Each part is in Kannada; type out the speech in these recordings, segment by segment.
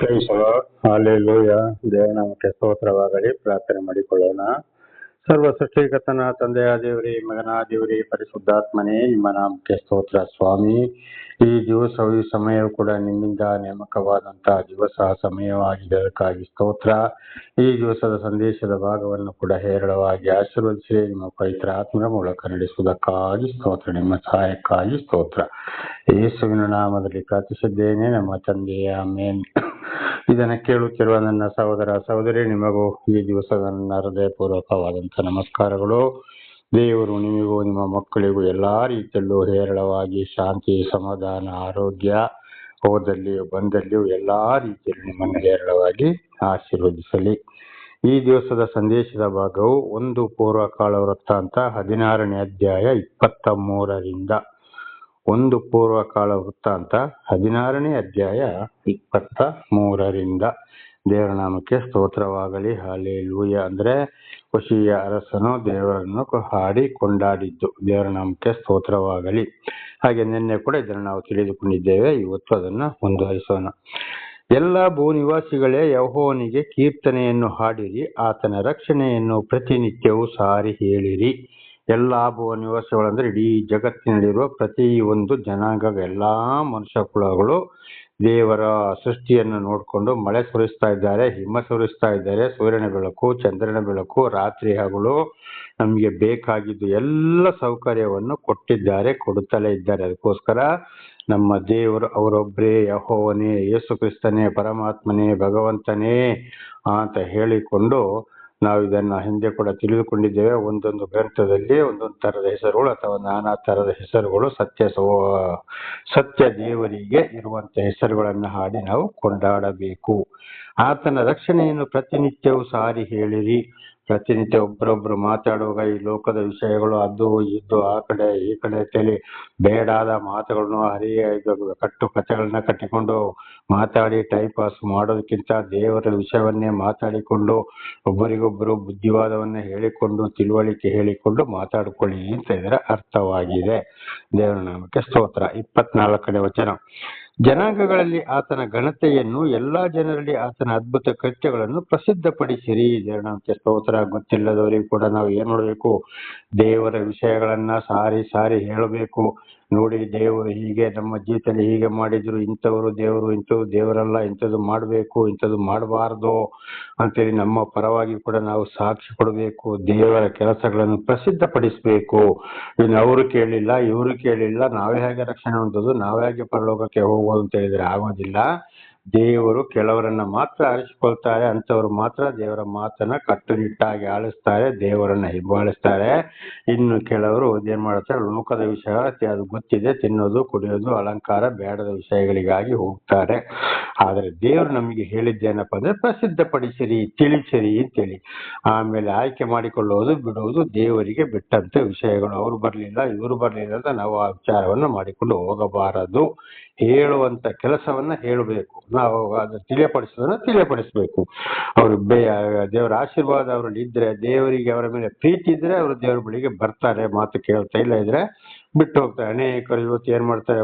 ಕ್ರೈಸ್ತವ ಹಾಲೆಲೂಯ. ದೇವನಾಮಕ್ಕೆ ಸ್ತೋತ್ರವಾಗಲಿ. ಪ್ರಾರ್ಥನೆ ಮಾಡಿಕೊಳ್ಳೋಣ. ಸರ್ವ ಸೃಷ್ಟಿಕರ್ತನ ತಂದೆಯ ದೇವರೇ, ಮಗನ ದೇವರೇ, ಪರಿಶುದ್ಧಾತ್ಮನೇ, ನಿಮ್ಮ ನಾಮಕ್ಕೆ ಸ್ತೋತ್ರ ಸ್ವಾಮಿ. ಈ ದಿವಸವು ಈ ಸಮಯವು ಕೂಡ ನಿಮ್ಮಿಂದ ನೇಮಕವಾದಂತಹ ದಿವಸ ಸಮಯವಾಗಿದೆ, ಅದಕ್ಕಾಗಿ ಸ್ತೋತ್ರ. ಈ ದಿವಸದ ಸಂದೇಶದ ಭಾಗವನ್ನು ಕೂಡ ಹೇರಳವಾಗಿ ಆಶೀರ್ವದಿಸಿ ನಿಮ್ಮ ಪವಿತ್ರ ಆತ್ಮರ ಮೂಲಕ ನಡೆಸುವುದಕ್ಕಾಗಿ ಸ್ತೋತ್ರ, ನಿಮ್ಮ ಸಹಾಯಕ್ಕಾಗಿ ಸ್ತೋತ್ರ. ಯೇಸುವಿನ ನಾಮದಲ್ಲಿ ಪ್ರಾರ್ಥಿಸಿದ್ದೇನೆ ನಮ್ಮ ತಂದೆಯ ಆಮೆನ್. ಇದನ್ನು ಕೇಳುತ್ತಿರುವ ನನ್ನ ಸಹೋದರ ಸಹೋದರಿ, ನಿಮಗೂ ಈ ದಿವಸದ ನನ್ನ ಹೃದಯಪೂರ್ವಕವಾದಂಥ ನಮಸ್ಕಾರಗಳು. ದೇವರು ನಿಮಗೂ ನಿಮ್ಮ ಮಕ್ಕಳಿಗೂ ಎಲ್ಲಾ ರೀತಿಯಲ್ಲೂ ಹೇರಳವಾಗಿ ಶಾಂತಿ, ಸಮಾಧಾನ, ಆರೋಗ್ಯ, ಹೋದಲ್ಲಿಯೂ ಬಂದಲ್ಲಿಯೂ ಎಲ್ಲಾ ರೀತಿಯಲ್ಲೂ ನಿಮ್ಮನ್ನು ಹೇರಳವಾಗಿ ಆಶೀರ್ವದಿಸಲಿ. ಈ ದಿವಸದ ಸಂದೇಶದ ಭಾಗವು 1 ಪೂರ್ವಕಾಲ ವೃತ್ತಾಂತ 16ನೇ ಅಧ್ಯಾಯ 23ರಿಂದ 1 ಪೂರ್ವಕಾಲ ವೃತ್ತಾಂತ 16ನೇ ಅಧ್ಯಾಯ 23ರಿಂದ. ದೇವರ ನಾಮಕ್ಕೆ ಸ್ತೋತ್ರವಾಗಲಿ. ಹಾಲೆಲೂಯ. ಅಂದ್ರೆ ಖುಷಿಯ ಅರಸನು ದೇವರನ್ನು ಹಾಡಿ ಕೊಂಡಾಡಿದ್ದು. ದೇವರ ನಾಮಕ್ಕೆ ಸ್ತೋತ್ರವಾಗಲಿ. ಹಾಗೆ ನಿನ್ನೆ ಕೂಡ ಇದನ್ನು ನಾವು ತಿಳಿದುಕೊಂಡಿದ್ದೇವೆ. ಇವತ್ತು ಅದನ್ನು ಮುಂದುವರಿಸೋಣ. ಎಲ್ಲ ಭೂನಿವಾಸಿಗಳೇ, ಯೆಹೋವನಿಗೆ ಕೀರ್ತನೆಯನ್ನು ಹಾಡಿರಿ, ಆತನ ರಕ್ಷಣೆಯನ್ನು ಪ್ರತಿನಿತ್ಯವೂ ಸಾರಿ ಹೇಳಿರಿ. ಎಲ್ಲಾ ಭೂನಿವಾಸಿಗಳಂದ್ರೆ ಇಡೀ ಜಗತ್ತಿನಲ್ಲಿರುವ ಪ್ರತಿಯೊಂದು ಜನಾಂಗ, ಎಲ್ಲಾ ಮನುಷ್ಯ ಕುಲಗಳು ದೇವರ ಸೃಷ್ಟಿಯನ್ನು ನೋಡಿಕೊಂಡು ಮಳೆ ಸುರಿಸ್ತಾ ಇದ್ದಾರೆ, ಹಿಮ ಸುರಿಸ್ತಾ ಇದ್ದಾರೆ. ಸೂರ್ಯನ ಬೆಳಕು, ಚಂದ್ರನ ಬೆಳಕು, ರಾತ್ರಿ ಹಗಲು ನಮಗೆ ಬೇಕಾಗಿದ್ದು ಎಲ್ಲ ಸೌಕರ್ಯವನ್ನು ಕೊಟ್ಟಿದ್ದಾರೆ, ಕೊಡುತ್ತಲೇ ಇದ್ದಾರೆ. ಅದಕ್ಕೋಸ್ಕರ ನಮ್ಮ ದೇವರು ಅವರೊಬ್ಬರೇ ಯೆಹೋವನೇ, ಯೇಸು ಕ್ರಿಸ್ತನೇ, ಪರಮಾತ್ಮನೇ, ಭಗವಂತನೇ ಅಂತ ಹೇಳಿಕೊಂಡು ನಾವು ಇದನ್ನ ಹಿಂದೆ ಕೂಡ ತಿಳಿದುಕೊಂಡಿದ್ದೇವೆ. ಒಂದೊಂದು ಗ್ರಂಥದಲ್ಲಿ ಒಂದೊಂದು ತರದ ಹೆಸರುಗಳು ಅಥವಾ ನಾನಾ ತರದ ಹೆಸರುಗಳು, ಸತ್ಯ ದೇವರಿಗೆ ಇರುವಂತ ಹೆಸರುಗಳನ್ನು ಹಾಡಿ ನಾವು ಕೊಂಡಾಡಬೇಕು. ಆತನ ರಕ್ಷಣೆಯನ್ನು ಪ್ರತಿನಿತ್ಯವೂ ಸಾರಿ ಹೇಳಿರಿ. ಪ್ರತಿನಿತ್ಯ ಒಬ್ಬರೊಬ್ರು ಮಾತಾಡುವಾಗ ಈ ಲೋಕದ ವಿಷಯಗಳು, ಅದು ಇದು, ಆ ಕಡೆ ಈ ಕಡೆ ತಲೆ ಬೇಡಾದ ಮಾತುಗಳನ್ನು, ಕಟ್ಟು ಕಥೆಗಳನ್ನ ಕಟ್ಟಿಕೊಂಡು ಮಾತಾಡಿ ಟೈಮ್ ಪಾಸ್ ಮಾಡೋದಕ್ಕಿಂತ ದೇವರ ವಿಷಯವನ್ನೇ ಮಾತಾಡಿಕೊಂಡು ಒಬ್ಬರಿಗೊಬ್ಬರು ಬುದ್ಧಿವಾದವನ್ನ ಹೇಳಿಕೊಂಡು ತಿಳುವಳಿಕೆ ಹೇಳಿಕೊಂಡು ಮಾತಾಡಿಕೊಳ್ಳಿ ಅಂತ ಇದರ ಅರ್ಥವಾಗಿದೆ. ದೇವರ ನಾಮಕ್ಕೆ ಸ್ತೋತ್ರ. 24ನೇ ವಚನ. ಜನಾಂಗಗಳಲ್ಲಿ ಆತನ ಘನತೆಯನ್ನು, ಎಲ್ಲಾ ಜನರಲ್ಲಿ ಆತನ ಅದ್ಭುತ ಕೃತ್ಯಗಳನ್ನು ಪ್ರಸಿದ್ಧಪಡಿಸಿರಿ. ದೇವರ ನಾಮಕ್ಕೆ ಸ್ತೋತ್ರ. ಗೊತ್ತಿಲ್ಲದವರಿಗೂ ಕೂಡ ನಾವು ಏನ್ ಮಾಡಬೇಕು? ದೇವರ ವಿಷಯಗಳನ್ನ ಸಾರಿ ಸಾರಿ ಹೇಳಬೇಕು. ನೋಡಿ, ದೇವರು ಹೀಗೆ ನಮ್ಮ ಜೀವಿತದಲ್ಲಿ ಹೀಗೆ ಮಾಡಿದ್ರು, ಇಂಥವರು ದೇವರು, ಇಂಥವ್ರು ದೇವರಲ್ಲ, ಇಂಥದ್ದು ಮಾಡಬೇಕು, ಇಂಥದ್ದು ಮಾಡಬಾರ್ದು ಅಂತೇಳಿ ನಮ್ಮ ಪರವಾಗಿ ಕೂಡ ನಾವು ಸಾಕ್ಷಿ ಕೊಡಬೇಕು. ದೇವರ ಕೆಲಸಗಳನ್ನು ಪ್ರಸಿದ್ಧಪಡಿಸಬೇಕು. ಇನ್ನು ಅವರು ಕೇಳಿಲ್ಲ, ಇವರು ಕೇಳಿಲ್ಲ, ನಾವೇ ಹೇಗೆ ರಕ್ಷಣೆ ಹೊಂದೋದು, ನಾವೇ ಹೇಗೆ ಪರಲೋಕಕ್ಕೆ ಹೋಗೋದು ಅಂತ ಹೇಳಿದ್ರೆ ಆಗೋದಿಲ್ಲ. ದೇವರು ಕೆಲವರನ್ನ ಮಾತ್ರ ಆರಿಸಿಕೊಳ್ತಾರೆ, ಅಂತವರು ಮಾತ್ರ ದೇವರ ಮಾತನ್ನ ಕಟ್ಟುನಿಟ್ಟಾಗಿ ಆಳಿಸ್ತಾರೆ, ದೇವರನ್ನ ಹಿಂಬಾಲಿಸ್ತಾರೆ. ಇನ್ನು ಕೆಲವರು ಏನ್ ಮಾಡ್ತಾರೆ? ಲೋಕದ ವಿಷಯ, ಅದು ಗೊತ್ತಿದೆ, ತಿನ್ನೋದು, ಕುಡಿಯೋದು, ಅಲಂಕಾರ, ಬೇಡದ ವಿಷಯಗಳಿಗಾಗಿ ಹೋಗ್ತಾರೆ. ಆದ್ರೆ ದೇವರು ನಮಗೆ ಹೇಳಿದ್ದೇನಪ್ಪ ಅಂದ್ರೆ ಪ್ರಸಿದ್ಧಪಡಿಸಿರಿ, ತಿಳಿಸಿರಿ ಅಂತೇಳಿ. ಆಮೇಲೆ ಆಯ್ಕೆ ಮಾಡಿಕೊಳ್ಳುವುದು, ಬಿಡುವುದು ದೇವರಿಗೆ ಬಿಟ್ಟಂತ ವಿಷಯಗಳು. ಅವರು ಬರ್ಲಿಲ್ಲ, ಇವರು ಬರ್ಲಿಲ್ಲ ಅಂತ ನಾವು ಆ ವಿಚಾರವನ್ನು ಮಾಡಿಕೊಂಡು ಹೋಗಬಾರದು. ಹೇಳುವಂತ ಕೆಲಸವನ್ನ ಹೇಳಬೇಕು. ನಾವು ಅದನ್ನ ತಿಳಿಯಪಡಿಸಬೇಕು. ಅವರು ದೇವರ ಆಶೀರ್ವಾದ ಅವರಲ್ಲಿ ಇದ್ರೆ, ದೇವರಿಗೆ ಅವರ ಮೇಲೆ ಪ್ರೀತಿ ಇದ್ರೆ ಅವರು ದೇವರ ಬಳಿಗೆ ಬರ್ತಾರೆ. ಮಾತು ಕೇಳ್ತಾ ಇಲ್ಲ ಇದ್ರೆ ಬಿಟ್ಟು ಹೋಗ್ತಾರೆ. ಅನೇಕರು ಇವತ್ತು ಏನ್ ಮಾಡ್ತಾರೆ?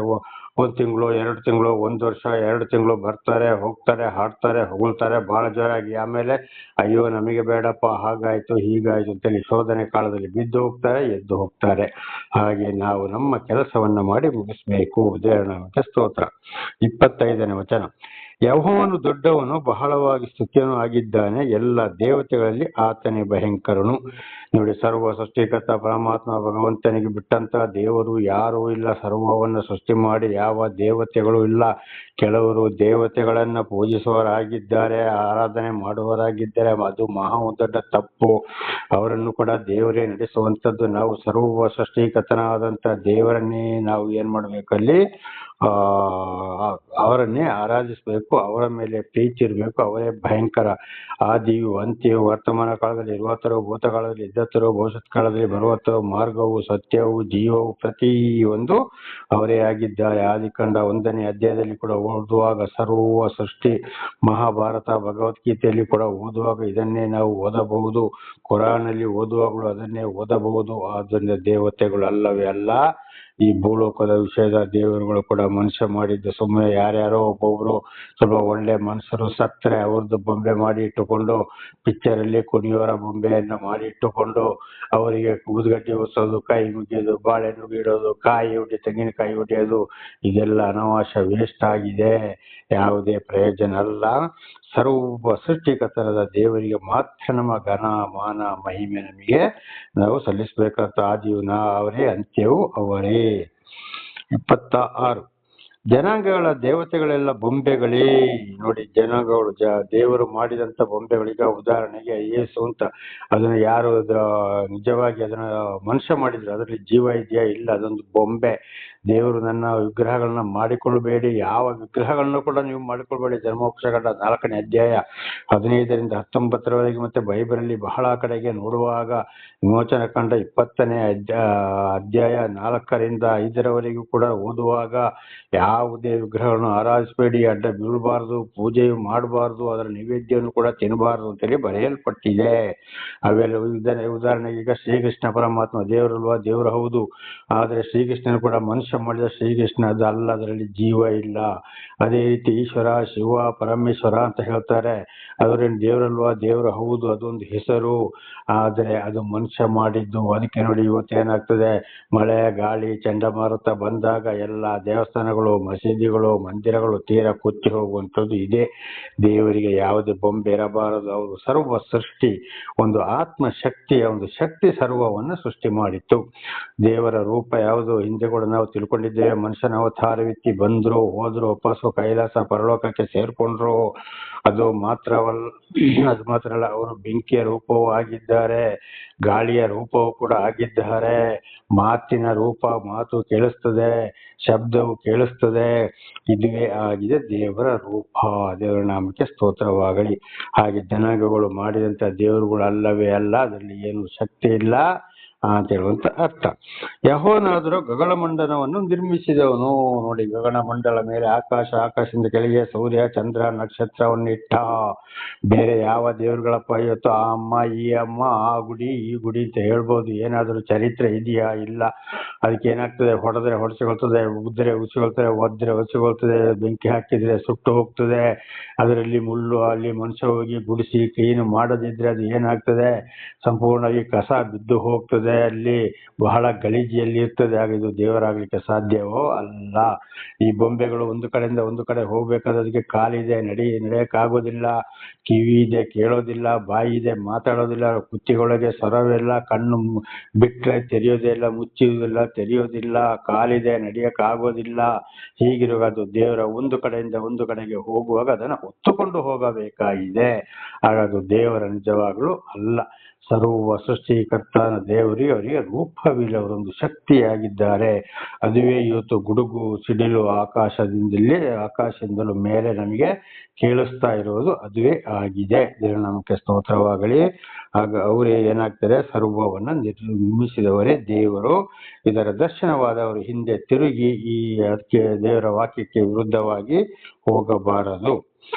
1 ತಿಂಗಳು, 2 ತಿಂಗಳು, 1 ವರ್ಷ, 2 ತಿಂಗಳು ಬರ್ತಾರೆ, ಹೋಗ್ತಾರೆ, ಹಾಡ್ತಾರೆ, ಹೊಗಳ್ತಾರೆ ಬಹಳ ಜೋರಾಗಿ. ಆಮೇಲೆ ಅಯ್ಯೋ ನಮಗೆ ಬೇಡಪ್ಪ, ಹಾಗಾಯ್ತು ಹೀಗಾಯ್ತು ಅಂತೇಳಿ ಶೋಧನೆ ಕಾಲದಲ್ಲಿ ಬಿದ್ದು ಹೋಗ್ತಾರೆ, ಎದ್ದು ಹೋಗ್ತಾರೆ. ಹಾಗೆ ನಾವು ನಮ್ಮ ಕೆಲಸವನ್ನ ಮಾಡಿ ಮುಗಿಸ್ಬೇಕು. ದೇವರ ನಾಮಕ್ಕೆ ಸ್ತೋತ್ರ. 25ನೇ ವಚನ. ಯೆಹೋವನು ದೊಡ್ಡವನು, ಬಹಳವಾಗಿ ಸ್ತುತ್ಯನೂ ಆಗಿದ್ದಾನೆ, ಎಲ್ಲ ದೇವತೆಗಳಲ್ಲಿ ಆತನೇ ಭಯಂಕರನು. ನೋಡಿ, ಸರ್ವ ಸೃಷ್ಟಿಕರ್ತ ಪರಮಾತ್ಮ ಭಗವಂತನಿಗೆ ಬಿಟ್ಟಂತ ದೇವರು ಯಾರೂ ಇಲ್ಲ. ಸರ್ವವನ್ನು ಸೃಷ್ಟಿ ಮಾಡಿ ಯಾವ ದೇವತೆಗಳು ಇಲ್ಲ. ಕೆಲವರು ದೇವತೆಗಳನ್ನ ಪೂಜಿಸುವವರಾಗಿದ್ದಾರೆ, ಆರಾಧನೆ ಮಾಡುವವರಾಗಿದ್ದಾರೆ. ಅದು ಮಹಾ ದೊಡ್ಡ ತಪ್ಪು. ಅವರನ್ನು ಕೂಡ ದೇವರೇ ನಡೆಸುವಂಥದ್ದು. ನಾವು ಸರ್ವ ಸೃಷ್ಟಿಕರ್ತನಾದಂತ ದೇವರನ್ನೇ ನಾವು ಏನ್ ಮಾಡ್ಬೇಕಲ್ಲಿ? ಅವರನ್ನೇ ಆರಾಧಿಸಬೇಕು. ಅವರ ಮೇಲೆ ಪ್ರೀತಿ ಇರಬೇಕು. ಅವರೇ ಭಯಂಕರ. ಆದಿಯು ಅಂತ್ಯವು, ವರ್ತಮಾನ ಕಾಲದಲ್ಲಿ ಇರುವತ್ತರೋ, ಭೂತಕಾಲದಲ್ಲಿ ಇದ್ದತ್ತರೋ, ಭವಿಷ್ಯತ್ ಕಾಲದಲ್ಲಿ ಬರುವತ್ತರೋ, ಮಾರ್ಗವು, ಸತ್ಯವು, ಜೀವವು ಪ್ರತಿಯೊಂದು ಅವರೇ ಆಗಿದ್ದಾರೆ. ಆದಿಕಾಂಡ 1ನೇ ಅಧ್ಯಾಯದಲ್ಲಿ ಕೂಡ ಓದುವಾಗ, ಸರ್ವ ಸೃಷ್ಟಿ, ಮಹಾಭಾರತ, ಭಗವದ್ಗೀತೆಯಲ್ಲಿ ಕೂಡ ಓದುವಾಗ ಇದನ್ನೇ ನಾವು ಓದಬಹುದು. ಕುರಾನಲ್ಲಿ ಓದುವಾಗಲೂ ಅದನ್ನೇ ಓದಬಹುದು. ಆದ್ದರಿಂದ ದೇವತೆಗಳು ಅಲ್ಲವೇ ಅಲ್ಲ, ಈ ಭೂಲೋಕದ ವಿಷಯದ ದೇವರುಗಳು ಕೂಡ ಮನುಷ್ಯ ಮಾಡಿದ್ದು ಸುಮ್ಮನೆ ಯಾರ್ಯಾರೋ ಒಬ್ಬೊಬ್ರು ಸ್ವಲ್ಪ ಒಳ್ಳೆ ಮನುಷ್ಯರು ಸತ್ತರೆ ಅವ್ರದ್ದು ಬೊಂಬೆ ಮಾಡಿ ಇಟ್ಟುಕೊಂಡು ಪಿಕ್ಚರ್ ಅಲ್ಲಿ ಕುಣಿಯವರ ಬೊಂಬೆಯನ್ನ ಮಾಡಿ ಇಟ್ಟುಕೊಂಡು ಅವರಿಗೆ ಊದುಗಡ್ಡೆ ಹೊಸೋದು, ಕೈ ಮುಗಿಯೋದು, ಬಾಳೆಹಣ್ಣು ಬೀಳೋದು, ಕಾಯಿ ಹೊಡಿ ತೆಂಗಿನಕಾಯಿ ಹೊಡೆಯೋದು, ಇದೆಲ್ಲ ಅನಾವಶ್ಯ ವೇಸ್ಟ್ ಆಗಿದೆ. ಯಾವುದೇ ಪ್ರಯೋಜನ ಅಲ್ಲ. ಸರ್ವ ಸೃಷ್ಟಿಕರ್ತನಾದ ದೇವರಿಗೆ ಮಾತ್ರ ನಮ್ಮ ಘನ ಮಾನ ಮಹಿಮೆ ನಮಗೆ ನಾವು ಸಲ್ಲಿಸಬೇಕಂತ ಆದಿಯು ಅವರೇ, ಅಂತ್ಯವೂ ಅವರೇ. 26 ಜನಾಂಗಗಳ ದೇವತೆಗಳೆಲ್ಲ ಬೊಂಬೆಗಳೇ. ನೋಡಿ, ಜನಾಂಗಗಳು ದೇವರು ಮಾಡಿದಂತ ಬೊಂಬೆಗಳಿಗೆ ಉದಾಹರಣೆಗೆ ಯೇಸು ಅಂತ, ಅದನ್ನ ಯಾರು ನಿಜವಾಗಿ ಅದನ್ನ ಮನುಷ್ಯ ಮಾಡಿದ್ರು, ಅದರಲ್ಲಿ ಜೀವ ಇದೆಯಾ ಇಲ್ಲ, ಅದೊಂದು ಬೊಂಬೆ. ದೇವರು ನನ್ನ ವಿಗ್ರಹಗಳನ್ನ ಮಾಡಿಕೊಳ್ಬೇಡಿ, ಯಾವ ವಿಗ್ರಹಗಳನ್ನು ಕೂಡ ನೀವು ಮಾಡಿಕೊಳ್ಬೇಡಿ. ಧರ್ಮೋಪದೇಶಕಾಂಡ 4ನೇ ಅಧ್ಯಾಯ 15ರಿಂದ 19ರವರೆಗೆ, ಮತ್ತೆ ಬೈಬಲಲ್ಲಿ ಬಹಳ ಕಡೆಗೆ ನೋಡುವಾಗ ವಿಮೋಚನ ಕಾಂಡ 20ನೇ ಅಧ್ಯಾಯ 4ರಿಂದ 5ರವರೆಗೂ ಕೂಡ ಓದುವಾಗ ಯಾವುದೇ ವಿಗ್ರಹಗಳನ್ನು ಆರಾಧಿಸಬೇಡಿ, ಅಡ್ಡ ಬೀಳಬಾರ್ದು, ಪೂಜೆಯು ಮಾಡಬಾರ್ದು, ಅದರ ನೈವೇದ್ಯವನ್ನು ಕೂಡ ತಿನ್ನಬಾರ್ದು ಅಂತೇಳಿ ಬರೆಯಲ್ಪಟ್ಟಿದೆ. ಅವೆಲ್ಲ ಉದಾಹರಣೆಗೆ ಈಗ ಶ್ರೀಕೃಷ್ಣ ಪರಮಾತ್ಮ ದೇವರಲ್ವಾ, ದೇವರು ಹೌದು, ಆದರೆ ಶ್ರೀಕೃಷ್ಣನು ಕೂಡ ಮನುಷ್ಯ ಮಾಡಿದ ಶ್ರೀಕೃಷ್ಣ ಅದಲ್ಲ, ಅದರಲ್ಲಿ ಜೀವ ಇಲ್ಲ. ಅದೇ ರೀತಿ ಈಶ್ವರ, ಶಿವ, ಪರಮೇಶ್ವರ ಅಂತ ಹೇಳ್ತಾರೆ, ಅದರಲ್ಲಿ ದೇವರಲ್ವಾ, ದೇವರು ಹೌದು, ಅದೊಂದು ಹೆಸರು, ಆದರೆ ಅದು ಮನುಷ್ಯ ಮಾಡಿದ್ದು. ಅದಕ್ಕೆ ನೋಡಿ ಇವತ್ತೇನಾಗ್ತದೆ, ಮಳೆ ಗಾಳಿ ಚಂಡಮಾರುತ ಬಂದಾಗ ಎಲ್ಲ ದೇವಸ್ಥಾನಗಳು, ಮಸೀದಿಗಳು, ಮಂದಿರಗಳು ತೀರಾ ಕುತ್ತಿ ಹೋಗುವಂಥದ್ದು ಇದೆ. ದೇವರಿಗೆ ಯಾವುದೇ ಬೊಂಬೆ ಇರಬಾರದು. ಅವರು ಸರ್ವ ಸೃಷ್ಟಿ, ಒಂದು ಆತ್ಮ ಶಕ್ತಿಯ ಒಂದು ಶಕ್ತಿ ಸರ್ವವನ್ನು ಸೃಷ್ಟಿ ಮಾಡಿತ್ತು. ದೇವರ ರೂಪ ಯಾವುದು ಹಿಂದೆ ಕೂಡ ನಾವು ತಿಳ್ಕೊಂಡಿದ್ದೇವೆ. ಮನುಷ್ಯನ ಅವತಾರವಿತ್ತಿ ಬಂದ್ರು, ಹೋದ್ರು, ವಾಪಸ್ಸು ಕೈಲಾಸ ಪರಲೋಕಕ್ಕೆ ಸೇರ್ಕೊಂಡ್ರು. ಅದು ಮಾತ್ರ ಅಲ್ಲ, ಅವರು ಬೆಂಕಿಯ ರೂಪವೂ ಆಗಿದ್ದಾರೆ, ಗಾಳಿಯ ರೂಪವೂ ಕೂಡ ಆಗಿದ್ದಾರೆ, ಮಾತಿನ ರೂಪ, ಮಾತು ಕೇಳಿಸ್ತದೆ, ಶಬ್ದವು ಕೇಳಿಸ್ತದೆ. ಇದುವೇ ಆಗಿದೆ ದೇವರ ರೂಪ. ದೇವರ ನಾಮಕ್ಕೆ ಸ್ತೋತ್ರವಾಗಲಿ. ಹಾಗೆ ಜನಾಂಗಗಳು ಮಾಡಿದಂತ ದೇವರುಗಳು ಅಲ್ಲವೇ ಅಲ್ಲ, ಅದರಲ್ಲಿ ಏನು ಶಕ್ತಿ ಇಲ್ಲ ಅಂತ ಹೇಳುವಂತ ಅರ್ಥ. ಯೆಹೋವನಾದರೂ ಗಗನಮಂಡಲವನ್ನು ನಿರ್ಮಿಸಿದವನು. ನೋಡಿ, ಗಗನಮಂಡಲ ಮೇಲೆ ಆಕಾಶ, ಆಕಾಶದಿಂದ ಕೆಳಗೆ ಸೂರ್ಯ, ಚಂದ್ರ, ನಕ್ಷತ್ರವನ್ನು ಇಟ್ಟ. ಬೇರೆ ಯಾವ ದೇವರುಗಳಪ್ಪ ಇವತ್ತು ಆ ಅಮ್ಮ, ಈ ಅಮ್ಮ, ಆ ಗುಡಿ, ಈ ಗುಡಿ ಅಂತ ಹೇಳ್ಬೋದು. ಏನಾದರೂ ಚರಿತ್ರೆ ಇದೆಯಾ? ಇಲ್ಲ. ಅದಕ್ಕೆ ಏನಾಗ್ತದೆ, ಹೊಡೆದ್ರೆ ಹೊಡೆಸಿಕೊಳ್ತದೆ, ಉದ್ರೆ ಉಸಿಕೊಳ್ತದೆ, ಒದ್ರೆ ಒಸಿಕೊಳ್ತದೆ, ಬೆಂಕಿ ಹಾಕಿದ್ರೆ ಸುಟ್ಟು ಹೋಗ್ತದೆ. ಅದರಲ್ಲಿ ಮುಳ್ಳು, ಅಲ್ಲಿ ಮನುಷ್ಯ ಹೋಗಿ ಗುಡಿಸಿ ಕ್ಲೀನ್ ಮಾಡದಿದ್ರೆ ಅದು ಏನಾಗ್ತದೆ, ಸಂಪೂರ್ಣವಾಗಿ ಕಸ ಬಿದ್ದು ಹೋಗ್ತದೆ, ಅಲ್ಲಿ ಬಹಳ ಗಲೀಜಿಯಲ್ಲಿ ಇರ್ತದೆ. ಆಗ ಇದು ದೇವರಾಗ್ಲಿಕ್ಕೆ ಸಾಧ್ಯವೋ? ಅಲ್ಲ. ಈ ಬೊಂಬೆಗಳು ಒಂದು ಕಡೆಯಿಂದ ಒಂದು ಕಡೆ ಹೋಗ್ಬೇಕಾದ್ರೆ ಅದಕ್ಕೆ ಕಾಲಿದೆ, ನಡೆಯಕ್ಕಾಗೋದಿಲ್ಲ, ಕಿವಿ ಇದೆ, ಕೇಳೋದಿಲ್ಲ, ಬಾಯಿ ಇದೆ, ಮಾತಾಡೋದಿಲ್ಲ, ಕುತ್ತಿಗೊಳಗೆ ಸ್ವರವಿಲ್ಲ, ಕಣ್ಣು ಬಿಟ್ರೆ ತೆರೆಯೋದೇ ಇಲ್ಲ, ಮುಚ್ಚುವುದಿಲ್ಲ, ತೆರೆಯೋದಿಲ್ಲ, ಕಾಲಿದೆ, ನಡೆಯಕ್ಕಾಗೋದಿಲ್ಲ. ಹೀಗಿರುವಾಗ ಅದು ದೇವರ ಒಂದು ಕಡೆಯಿಂದ ಒಂದು ಕಡೆಗೆ ಹೋಗುವಾಗ ಅದನ್ನು ಹೊತ್ತುಕೊಂಡು ಹೋಗಬೇಕಾಗಿದೆ. ಹಾಗಾದ್ರೆ ದೇವರ ನಿಜವಾಗ್ಲೂ ಅಲ್ಲ. ಸರ್ವ ಸೃಷ್ಟಿಕರ್ತನ ದೇವರಿಗೆ ಅವರಿಗೆ ರೂಪವಿಲ್ಲ, ಅವರೊಂದು ಶಕ್ತಿಯಾಗಿದ್ದಾರೆ. ಅದುವೇ ಇವತ್ತು ಗುಡುಗು ಸಿಡಿಲು ಆಕಾಶದಿಂದಲೂ ಮೇಲೆ ನಮಗೆ ಕೇಳಿಸ್ತಾ ಇರೋದು ಅದುವೇ ಆಗಿದೆ. ದೇವರ ನಾಮಕ್ಕೆ ಸ್ತೋತ್ರವಾಗಲಿ. ಆಗ ಅವರೇ ಏನಾಗ್ತಾರೆ, ಸರ್ವವನ್ನ ನಿರ್ಮಿಸಿದವರೇ ದೇವರು. ಇದರ ದರ್ಶನವಾದವರು ಹಿಂದೆ ತಿರುಗಿ ಈ ಅದಕ್ಕೆ ದೇವರ ವಾಕ್ಯಕ್ಕೆ ವಿರುದ್ಧವಾಗಿ ಹೋಗಬಾರದು.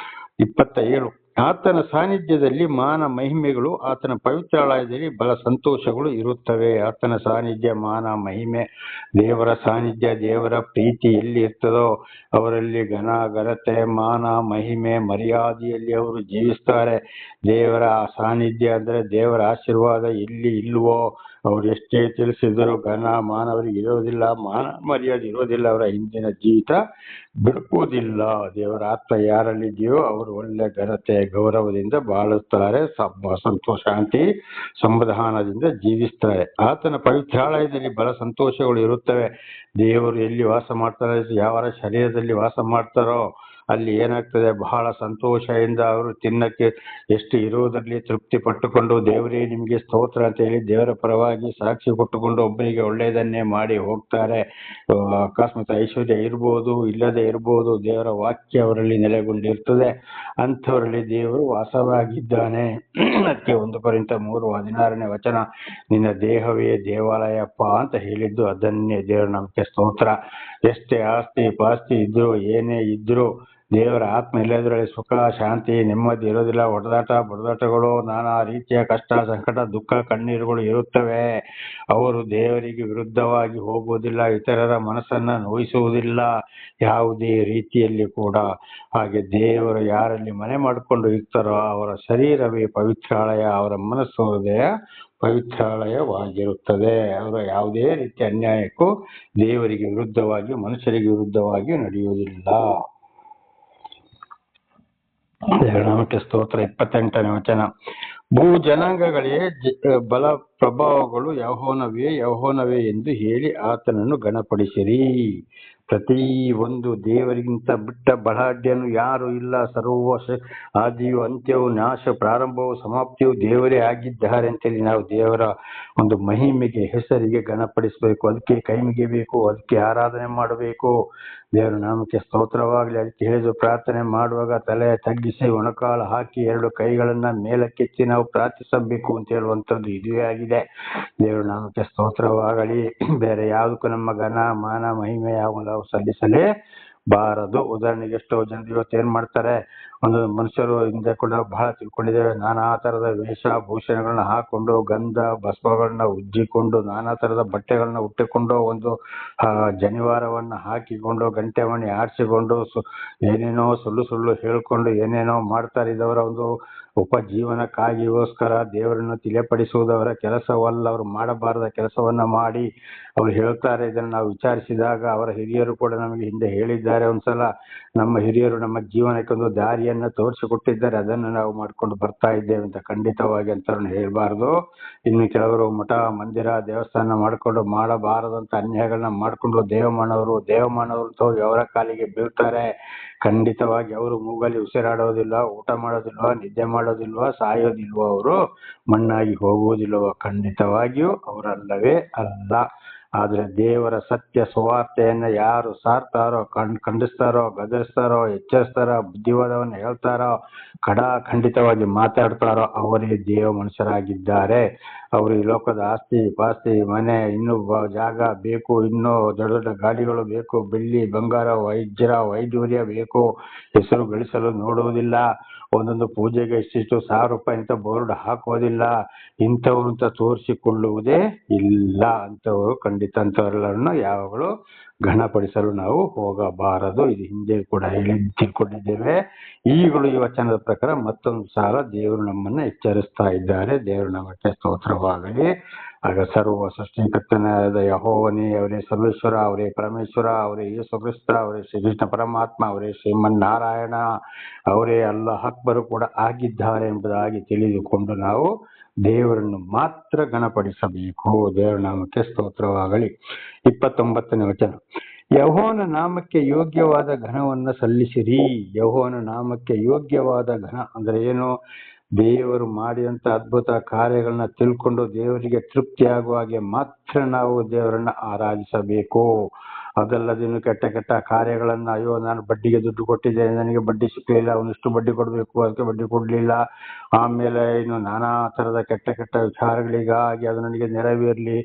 27 ಆತನ ಸಾನ್ನಿಧ್ಯದಲ್ಲಿ ಮಾನ ಮಹಿಮೆಗಳು, ಆತನ ಪವಿತ್ರಾಲಯದಲ್ಲಿ ಬಲ ಸಂತೋಷಗಳು ಇರುತ್ತವೆ. ಆತನ ಸಾನ್ನಿಧ್ಯ, ಮಾನ ಮಹಿಮೆ, ದೇವರ ಸಾನ್ನಿಧ್ಯ, ದೇವರ ಪ್ರೀತಿ ಎಲ್ಲಿ ಇರ್ತದೋ ಅವರಲ್ಲಿ ಘನತೆ, ಮಾನ ಮಹಿಮೆ, ಮರ್ಯಾದೆಯಲ್ಲಿ ಅವರು ಜೀವಿಸ್ತಾರೆ. ದೇವರ ಸಾನ್ನಿಧ್ಯ ಅಂದ್ರೆ ದೇವರ ಆಶೀರ್ವಾದ ಎಲ್ಲಿ ಇಲ್ವೋ ಅವ್ರು ಎಷ್ಟೇ ತಿಳಿಸಿದ್ರು ಮಾನ ಅವರಿಗೆ ಇರೋದಿಲ್ಲ, ಮಾನ ಮರ್ಯಾದೆ ಇರೋದಿಲ್ಲ, ಅವರ ಹಿಂದಿನ ಜೀವಿತ ಬಿಡುವುದಿಲ್ಲ. ದೇವರ ಆತ್ಮ ಯಾರಲ್ಲಿದೆಯೋ ಅವರು ಒಳ್ಳೆ ಘನತೆ ಗೌರವದಿಂದ ಬಾಳುತ್ತಾರೆ, ಸಂತೋಷ ಶಾಂತಿ ಸಮಾಧಾನದಿಂದ ಜೀವಿಸ್ತಾರೆ. ಆತನ ಪವಿತ್ರಾಲಯದಲ್ಲಿ ಬಲ ಸಂತೋಷಗಳು ಇರುತ್ತವೆ. ದೇವರು ಎಲ್ಲಿ ವಾಸ ಮಾಡ್ತಾರೆ, ಯಾವ ಶರೀರದಲ್ಲಿ ವಾಸ ಮಾಡ್ತಾರೋ ಅಲ್ಲಿ ಏನಾಗ್ತದೆ, ಬಹಳ ಸಂತೋಷದಿಂದ ಅವರು ತಿನ್ನಕ್ಕೆ ಎಷ್ಟು ಇರುವುದರಲ್ಲಿ ತೃಪ್ತಿ ಪಟ್ಟುಕೊಂಡು ದೇವರೇ ನಿಮಗೆ ಸ್ತೋತ್ರ ಅಂತ ಹೇಳಿ ದೇವರ ಪರವಾಗಿ ಸಾಕ್ಷಿ ಕೊಟ್ಟುಕೊಂಡು ಒಬ್ಬರಿಗೆ ಒಳ್ಳೆಯದನ್ನೇ ಮಾಡಿ ಹೋಗ್ತಾರೆ. ಅಕಸ್ಮಾತ್ ಐಶ್ವರ್ಯ ಇರ್ಬೋದು, ಇಲ್ಲದೆ ಇರ್ಬೋದು, ದೇವರ ವಾಕ್ಯ ಅವರಲ್ಲಿ ನೆಲೆಗೊಂಡಿರ್ತದೆ. ಅಂಥವರಲ್ಲಿ ದೇವರು ವಾಸವಾಗಿದ್ದಾನೆ. ಅದಕ್ಕೆ 1 ಕೊರಿಂಥ 3:16ನೇ ವಚನ, ನಿನ್ನ ದೇಹವೇ ದೇವಾಲಯಪ್ಪ ಅಂತ ಹೇಳಿದ್ದು ಅದನ್ನೇ. ದೇವರ ನಮಗೆ ಸ್ತೋತ್ರ. ಎಷ್ಟೇ ಆಸ್ತಿ ಪಾಸ್ತಿ ಇದ್ರು, ಏನೇ ಇದ್ರು, ದೇವರ ಆತ್ಮ ಇಲ್ಲದ್ರಲ್ಲಿ ಸುಖ ಶಾಂತಿ ನೆಮ್ಮದಿ ಇರೋದಿಲ್ಲ. ಹೊಡೆದಾಟ ಬಡದಾಟಗಳು, ನಾನಾ ರೀತಿಯ ಕಷ್ಟ ಸಂಕಟ ದುಃಖ ಕಣ್ಣೀರುಗಳು ಇರುತ್ತವೆ. ಅವರು ದೇವರಿಗೆ ವಿರುದ್ಧವಾಗಿ ಹೋಗುವುದಿಲ್ಲ, ಇತರರ ಮನಸ್ಸನ್ನ ನೋಯಿಸುವುದಿಲ್ಲ ಯಾವುದೇ ರೀತಿಯಲ್ಲಿ ಕೂಡ. ಹಾಗೆ ದೇವರು ಯಾರಲ್ಲಿ ಮನೆ ಮಾಡಿಕೊಂಡು ಇರ್ತಾರೋ ಅವರ ಶರೀರವೇ ಪವಿತ್ರಾಲಯ, ಅವರ ಮನಸ್ಸು ಹೃದಯ ಪವಿತ್ರಾಲಯವಾಗಿರುತ್ತದೆ. ಅವರ ಯಾವುದೇ ರೀತಿಯ ಅನ್ಯಾಯಕ್ಕೂ ದೇವರಿಗೆ ವಿರುದ್ಧವಾಗಿ ಮನುಷ್ಯರಿಗೆ ವಿರುದ್ಧವಾಗಿ ನಡೆಯುವುದಿಲ್ಲ. ನಾಮಕ್ಕೆ ಸ್ತೋತ್ರ. 28ನೇ ವಚನ. ಭೂ ಜನಾಂಗಗಳೇ ಬಲ ಪ್ರಭಾವಗಳು ಯೆಹೋವನವೇ ಎಂದು ಹೇಳಿ ಆತನನ್ನು ಗಣಪಡಿಸಿರಿ. ಪ್ರತಿ ಒಂದು ದೇವರಿಗಿಂತ ಬಿಟ್ಟ ಬಲಾಢ್ಯನು ಯಾರು ಇಲ್ಲ. ಸರ್ವ ಆದಿಯು ಅಂತ್ಯವು ನಾಶ ಪ್ರಾರಂಭವು ಸಮಾಪ್ತಿಯು ದೇವರೇ ಆಗಿದ್ದಾರೆ ಅಂತೇಳಿ ನಾವು ದೇವರ ಒಂದು ಮಹಿಮೆಗೆ ಹೆಸರಿಗೆ ಗಣಪಡಿಸಬೇಕು. ಅದಕ್ಕೆ ಕೈ ಮುಗಿಬೇಕು, ಅದಕ್ಕೆ ಆರಾಧನೆ ಮಾಡಬೇಕು. ದೇವರ ನಾಮಕ್ಕೆ ಸ್ತೋತ್ರವಾಗಲಿ. ಅದಕ್ಕೆ ಹೇಳಿದ್ರು, ಪ್ರಾರ್ಥನೆ ಮಾಡುವಾಗ ತಲೆ ತಗ್ಗಿಸಿ ಒಣಕಾಲು ಹಾಕಿ 2 ಕೈಗಳನ್ನ ಮೇಲಕ್ಕೆತ್ತಿ ನಾವು ಪ್ರಾರ್ಥಿಸಬೇಕು ಅಂತ ಹೇಳುವಂಥದ್ದು ಇದುವೇ ಆಗಿದೆ. ದೇವರ ನಾಮಕ್ಕೆ ಸ್ತೋತ್ರವಾಗಲಿ. ಬೇರೆ ಯಾವುದಕ್ಕೂ ನಮ್ಮ ಘನ ಮಾನ ಮಹಿಮೆ ಯಾವ ನಾವು ಸಲ್ಲಿಸಲೇಬಾರದು. ಉದಾಹರಣೆಗೆ ಎಷ್ಟೋ ಜನರು ಇವತ್ತು ಏನ್ ಮಾಡ್ತಾರೆ, ಒಂದು ಮನುಷ್ಯರು ಹಿಂದೆ ಕೂಡ ಬಹಳ ತಿಳ್ಕೊಂಡಿದ್ದೇವೆ, ನಾನಾ ತರದ ವೇಷಭೂಷಣಗಳನ್ನ ಹಾಕೊಂಡು ಗಂಧ ಭಸ್ಮಗಳನ್ನ ಉಜ್ಜಿಕೊಂಡು ನಾನಾ ತರದ ಬಟ್ಟೆಗಳನ್ನ ಉಟ್ಟಿಕೊಂಡು ಒಂದು ಜನಿವಾರವನ್ನ ಹಾಕಿಕೊಂಡು ಗಂಟೆ ಮಣಿ ಆರಿಸಿಕೊಂಡು ಏನೇನೋ ಸುಳ್ಳು ಹೇಳ್ಕೊಂಡು ಏನೇನೋ ಮಾಡ್ತಾರೆ. ಇದವರ ಒಂದು ಉಪಜೀವನಕ್ಕಾಗಿಗೋಸ್ಕರ ದೇವರನ್ನು ತಿಳಿಯಪಡಿಸುವುದವರ ಕೆಲಸವಲ್ಲ. ಅವರು ಮಾಡಬಾರದ ಕೆಲಸವನ್ನ ಮಾಡಿ ಅವ್ರು ಹೇಳ್ತಾರೆ. ಇದನ್ನು ನಾವು ವಿಚಾರಿಸಿದಾಗ ಅವರ ಹಿರಿಯರು ಕೂಡ ನಮಗೆ ಹಿಂದೆ ಹೇಳಿದ್ದಾರೆ. ಒಂದ್ಸಲ ನಮ್ಮ ಹಿರಿಯರು ನಮ್ಮ ಜೀವನಕ್ಕೆ ಒಂದು ದಾರಿಯನ್ನ ತೋರಿಸಿಕೊಟ್ಟಿದ್ದಾರೆ, ಅದನ್ನು ನಾವು ಮಾಡ್ಕೊಂಡು ಬರ್ತಾ ಇದ್ದೇವೆ ಅಂತ ಖಂಡಿತವಾಗಿ ಅಂತ ಹೇಳ್ಬಾರ್ದು. ಇನ್ನು ಕೆಲವರು ಮಠ ಮಂದಿರ ದೇವಸ್ಥಾನ ಮಾಡ್ಕೊಂಡು ಮಾಡಬಾರದಂತ ಅನ್ಯಾಯಗಳನ್ನ ಮಾಡ್ಕೊಂಡು ದೇವಮಾನವರು ಅವರ ಕಾಲಿಗೆ ಬೀಳ್ತಾರೆ. ಖಂಡಿತವಾಗಿ ಅವರು ಮೂಗಲ್ಲಿ ಉಸಿರಾಡೋದಿಲ್ಲ, ಊಟ ಮಾಡೋದಿಲ್ವ, ನಿದ್ದೆ ಮಾಡೋದಿಲ್ವ, ಸಾಯೋದಿಲ್ವ, ಅವರು ಮಣ್ಣಾಗಿ ಹೋಗುವುದಿಲ್ವ? ಖಂಡಿತವಾಗಿಯೂ ಅವರಲ್ಲವೇ ಅಲ್ಲ. ಆದ್ರೆ ದೇವರ ಸತ್ಯ ಸುವಾರ್ತೆಯನ್ನ ಯಾರು ಸಾರ್ತಾರೋ, ಖಂಡಿಸ್ತಾರೋ, ಗದರಿಸ್ತಾರೋ, ಎಚ್ಚರಿಸ್ತಾರೋ, ಬುದ್ಧಿವಾದವನ್ನು ಹೇಳ್ತಾರೋ, ಖಂಡಿತವಾಗಿ ಮಾತಾಡ್ತಾರೋ ಅವರೇ ದೇವ ಮನುಷ್ಯರಾಗಿದ್ದಾರೆ. ಅವರು ಈ ಲೋಕದ ಆಸ್ತಿ ಪಾಸ್ತಿ ಮನೆ ಇನ್ನೂ ಜಾಗ ಬೇಕು, ಇನ್ನೂ ದೊಡ್ಡ ದೊಡ್ಡ ಗಾಡಿಗಳು ಬೇಕು, ಬೆಳ್ಳಿ ಬಂಗಾರ ವೈಢೂರ್ಯ ಬೇಕು, ಹೆಸರು ಗಳಿಸಲು ನೋಡುವುದಿಲ್ಲ. ಒಂದೊಂದು ಪೂಜೆಗೆ ಇಷ್ಟಿಷ್ಟು ₹1000 ಅಂತ ಬೋರ್ಡ್ ಹಾಕೋದಿಲ್ಲ. ಇಂಥವ್ರು ಅಂತ ತೋರಿಸಿಕೊಳ್ಳುವುದೇ ಇಲ್ಲ. ಅಂಥವರು ಖಂಡಿತ ಅಂಥವರೆಲ್ಲರನ್ನು ಯಾವಾಗಲೂ ಘನಪಡಿಸಲು ನಾವು ಹೋಗಬಾರದು. ಇದು ಹಿಂದೆ ಕೂಡ ತಿಳ್ಕೊಂಡಿದ್ದೇವೆ. ಈಗಲೂ ಈ ವಚನದ ಪ್ರಕಾರ ಮತ್ತೊಂದು ಸಾಲ ದೇವರು ನಮ್ಮನ್ನ ಎಚ್ಚರಿಸ್ತಾ ಇದ್ದಾರೆ. ದೇವರು ನಮಗೆ ಸ್ತೋತ್ರವಾಗಲಿ. ಆಗ ಸರ್ವ ಸೃಷ್ಟಿಕರ್ತನಾದ ಯೆಹೋವನೇ, ಅವರೇ ಸರ್ವೇಶ್ವರ, ಅವರೇ ಪರಮೇಶ್ವರ, ಅವರೇ ಯೇಸು ಕ್ರಿಸ್ತ, ಅವರೇ ಶ್ರೀಕೃಷ್ಣ ಪರಮಾತ್ಮ, ಅವರೇ ಶ್ರೀಮನ್ನಾರಾಯಣ, ಅವರೇ ಅಲ್ಲಾಹ್ ಅಕ್ಬರು ಕೂಡ ಆಗಿದ್ದಾರೆ ಎಂಬುದಾಗಿ ತಿಳಿದುಕೊಂಡು ನಾವು ದೇವರನ್ನು ಮಾತ್ರ ಗಣಪಡಿಸಬೇಕು. ದೇವರ ನಾಮಕ್ಕೆ ಸ್ತೋತ್ರವಾಗಲಿ. 29ನೇ ವಚನ. ಯೆಹೋವನ ನಾಮಕ್ಕೆ ಯೋಗ್ಯವಾದ ಘನವನ್ನ ಸಲ್ಲಿಸಿರಿ. ಯೆಹೋವನ ನಾಮಕ್ಕೆ ಯೋಗ್ಯವಾದ ಘನ ಅಂದ್ರೆ ಏನು? ದೇವರು ಮಾಡಿದಂತ ಅದ್ಭುತ ಕಾರ್ಯಗಳನ್ನ ತಿಳ್ಕೊಂಡು ದೇವರಿಗೆ ತೃಪ್ತಿ ಆಗುವ ಹಾಗೆ ಮಾತ್ರ ನಾವು ದೇವರನ್ನ ಆರಾಧಿಸಬೇಕು. ಅದಲ್ಲದೆ ಇನ್ನು ಕೆಟ್ಟ ಕಾರ್ಯಗಳನ್ನ, ಅಯ್ಯೋ ನಾನು ಬಡ್ಡಿಗೆ ದುಡ್ಡು ಕೊಟ್ಟಿದ್ದೆ, ನನಗೆ ಬಡ್ಡಿ ಸಿಕ್ಕಲಿಲ್ಲ, ಅವನಿಷ್ಟು ಬಡ್ಡಿ ಕೊಡ್ಬೇಕು, ಅದಕ್ಕೆ ಬಡ್ಡಿ ಕೊಡ್ಲಿಲ್ಲ, ಆಮೇಲೆ ಇನ್ನು ನಾನಾ ತರದ ಕೆಟ್ಟ ವಿಚಾರಗಳಿಗಾಗಿ ಅದು ನನಗೆ ನೆರವೇರ್ಲಿ,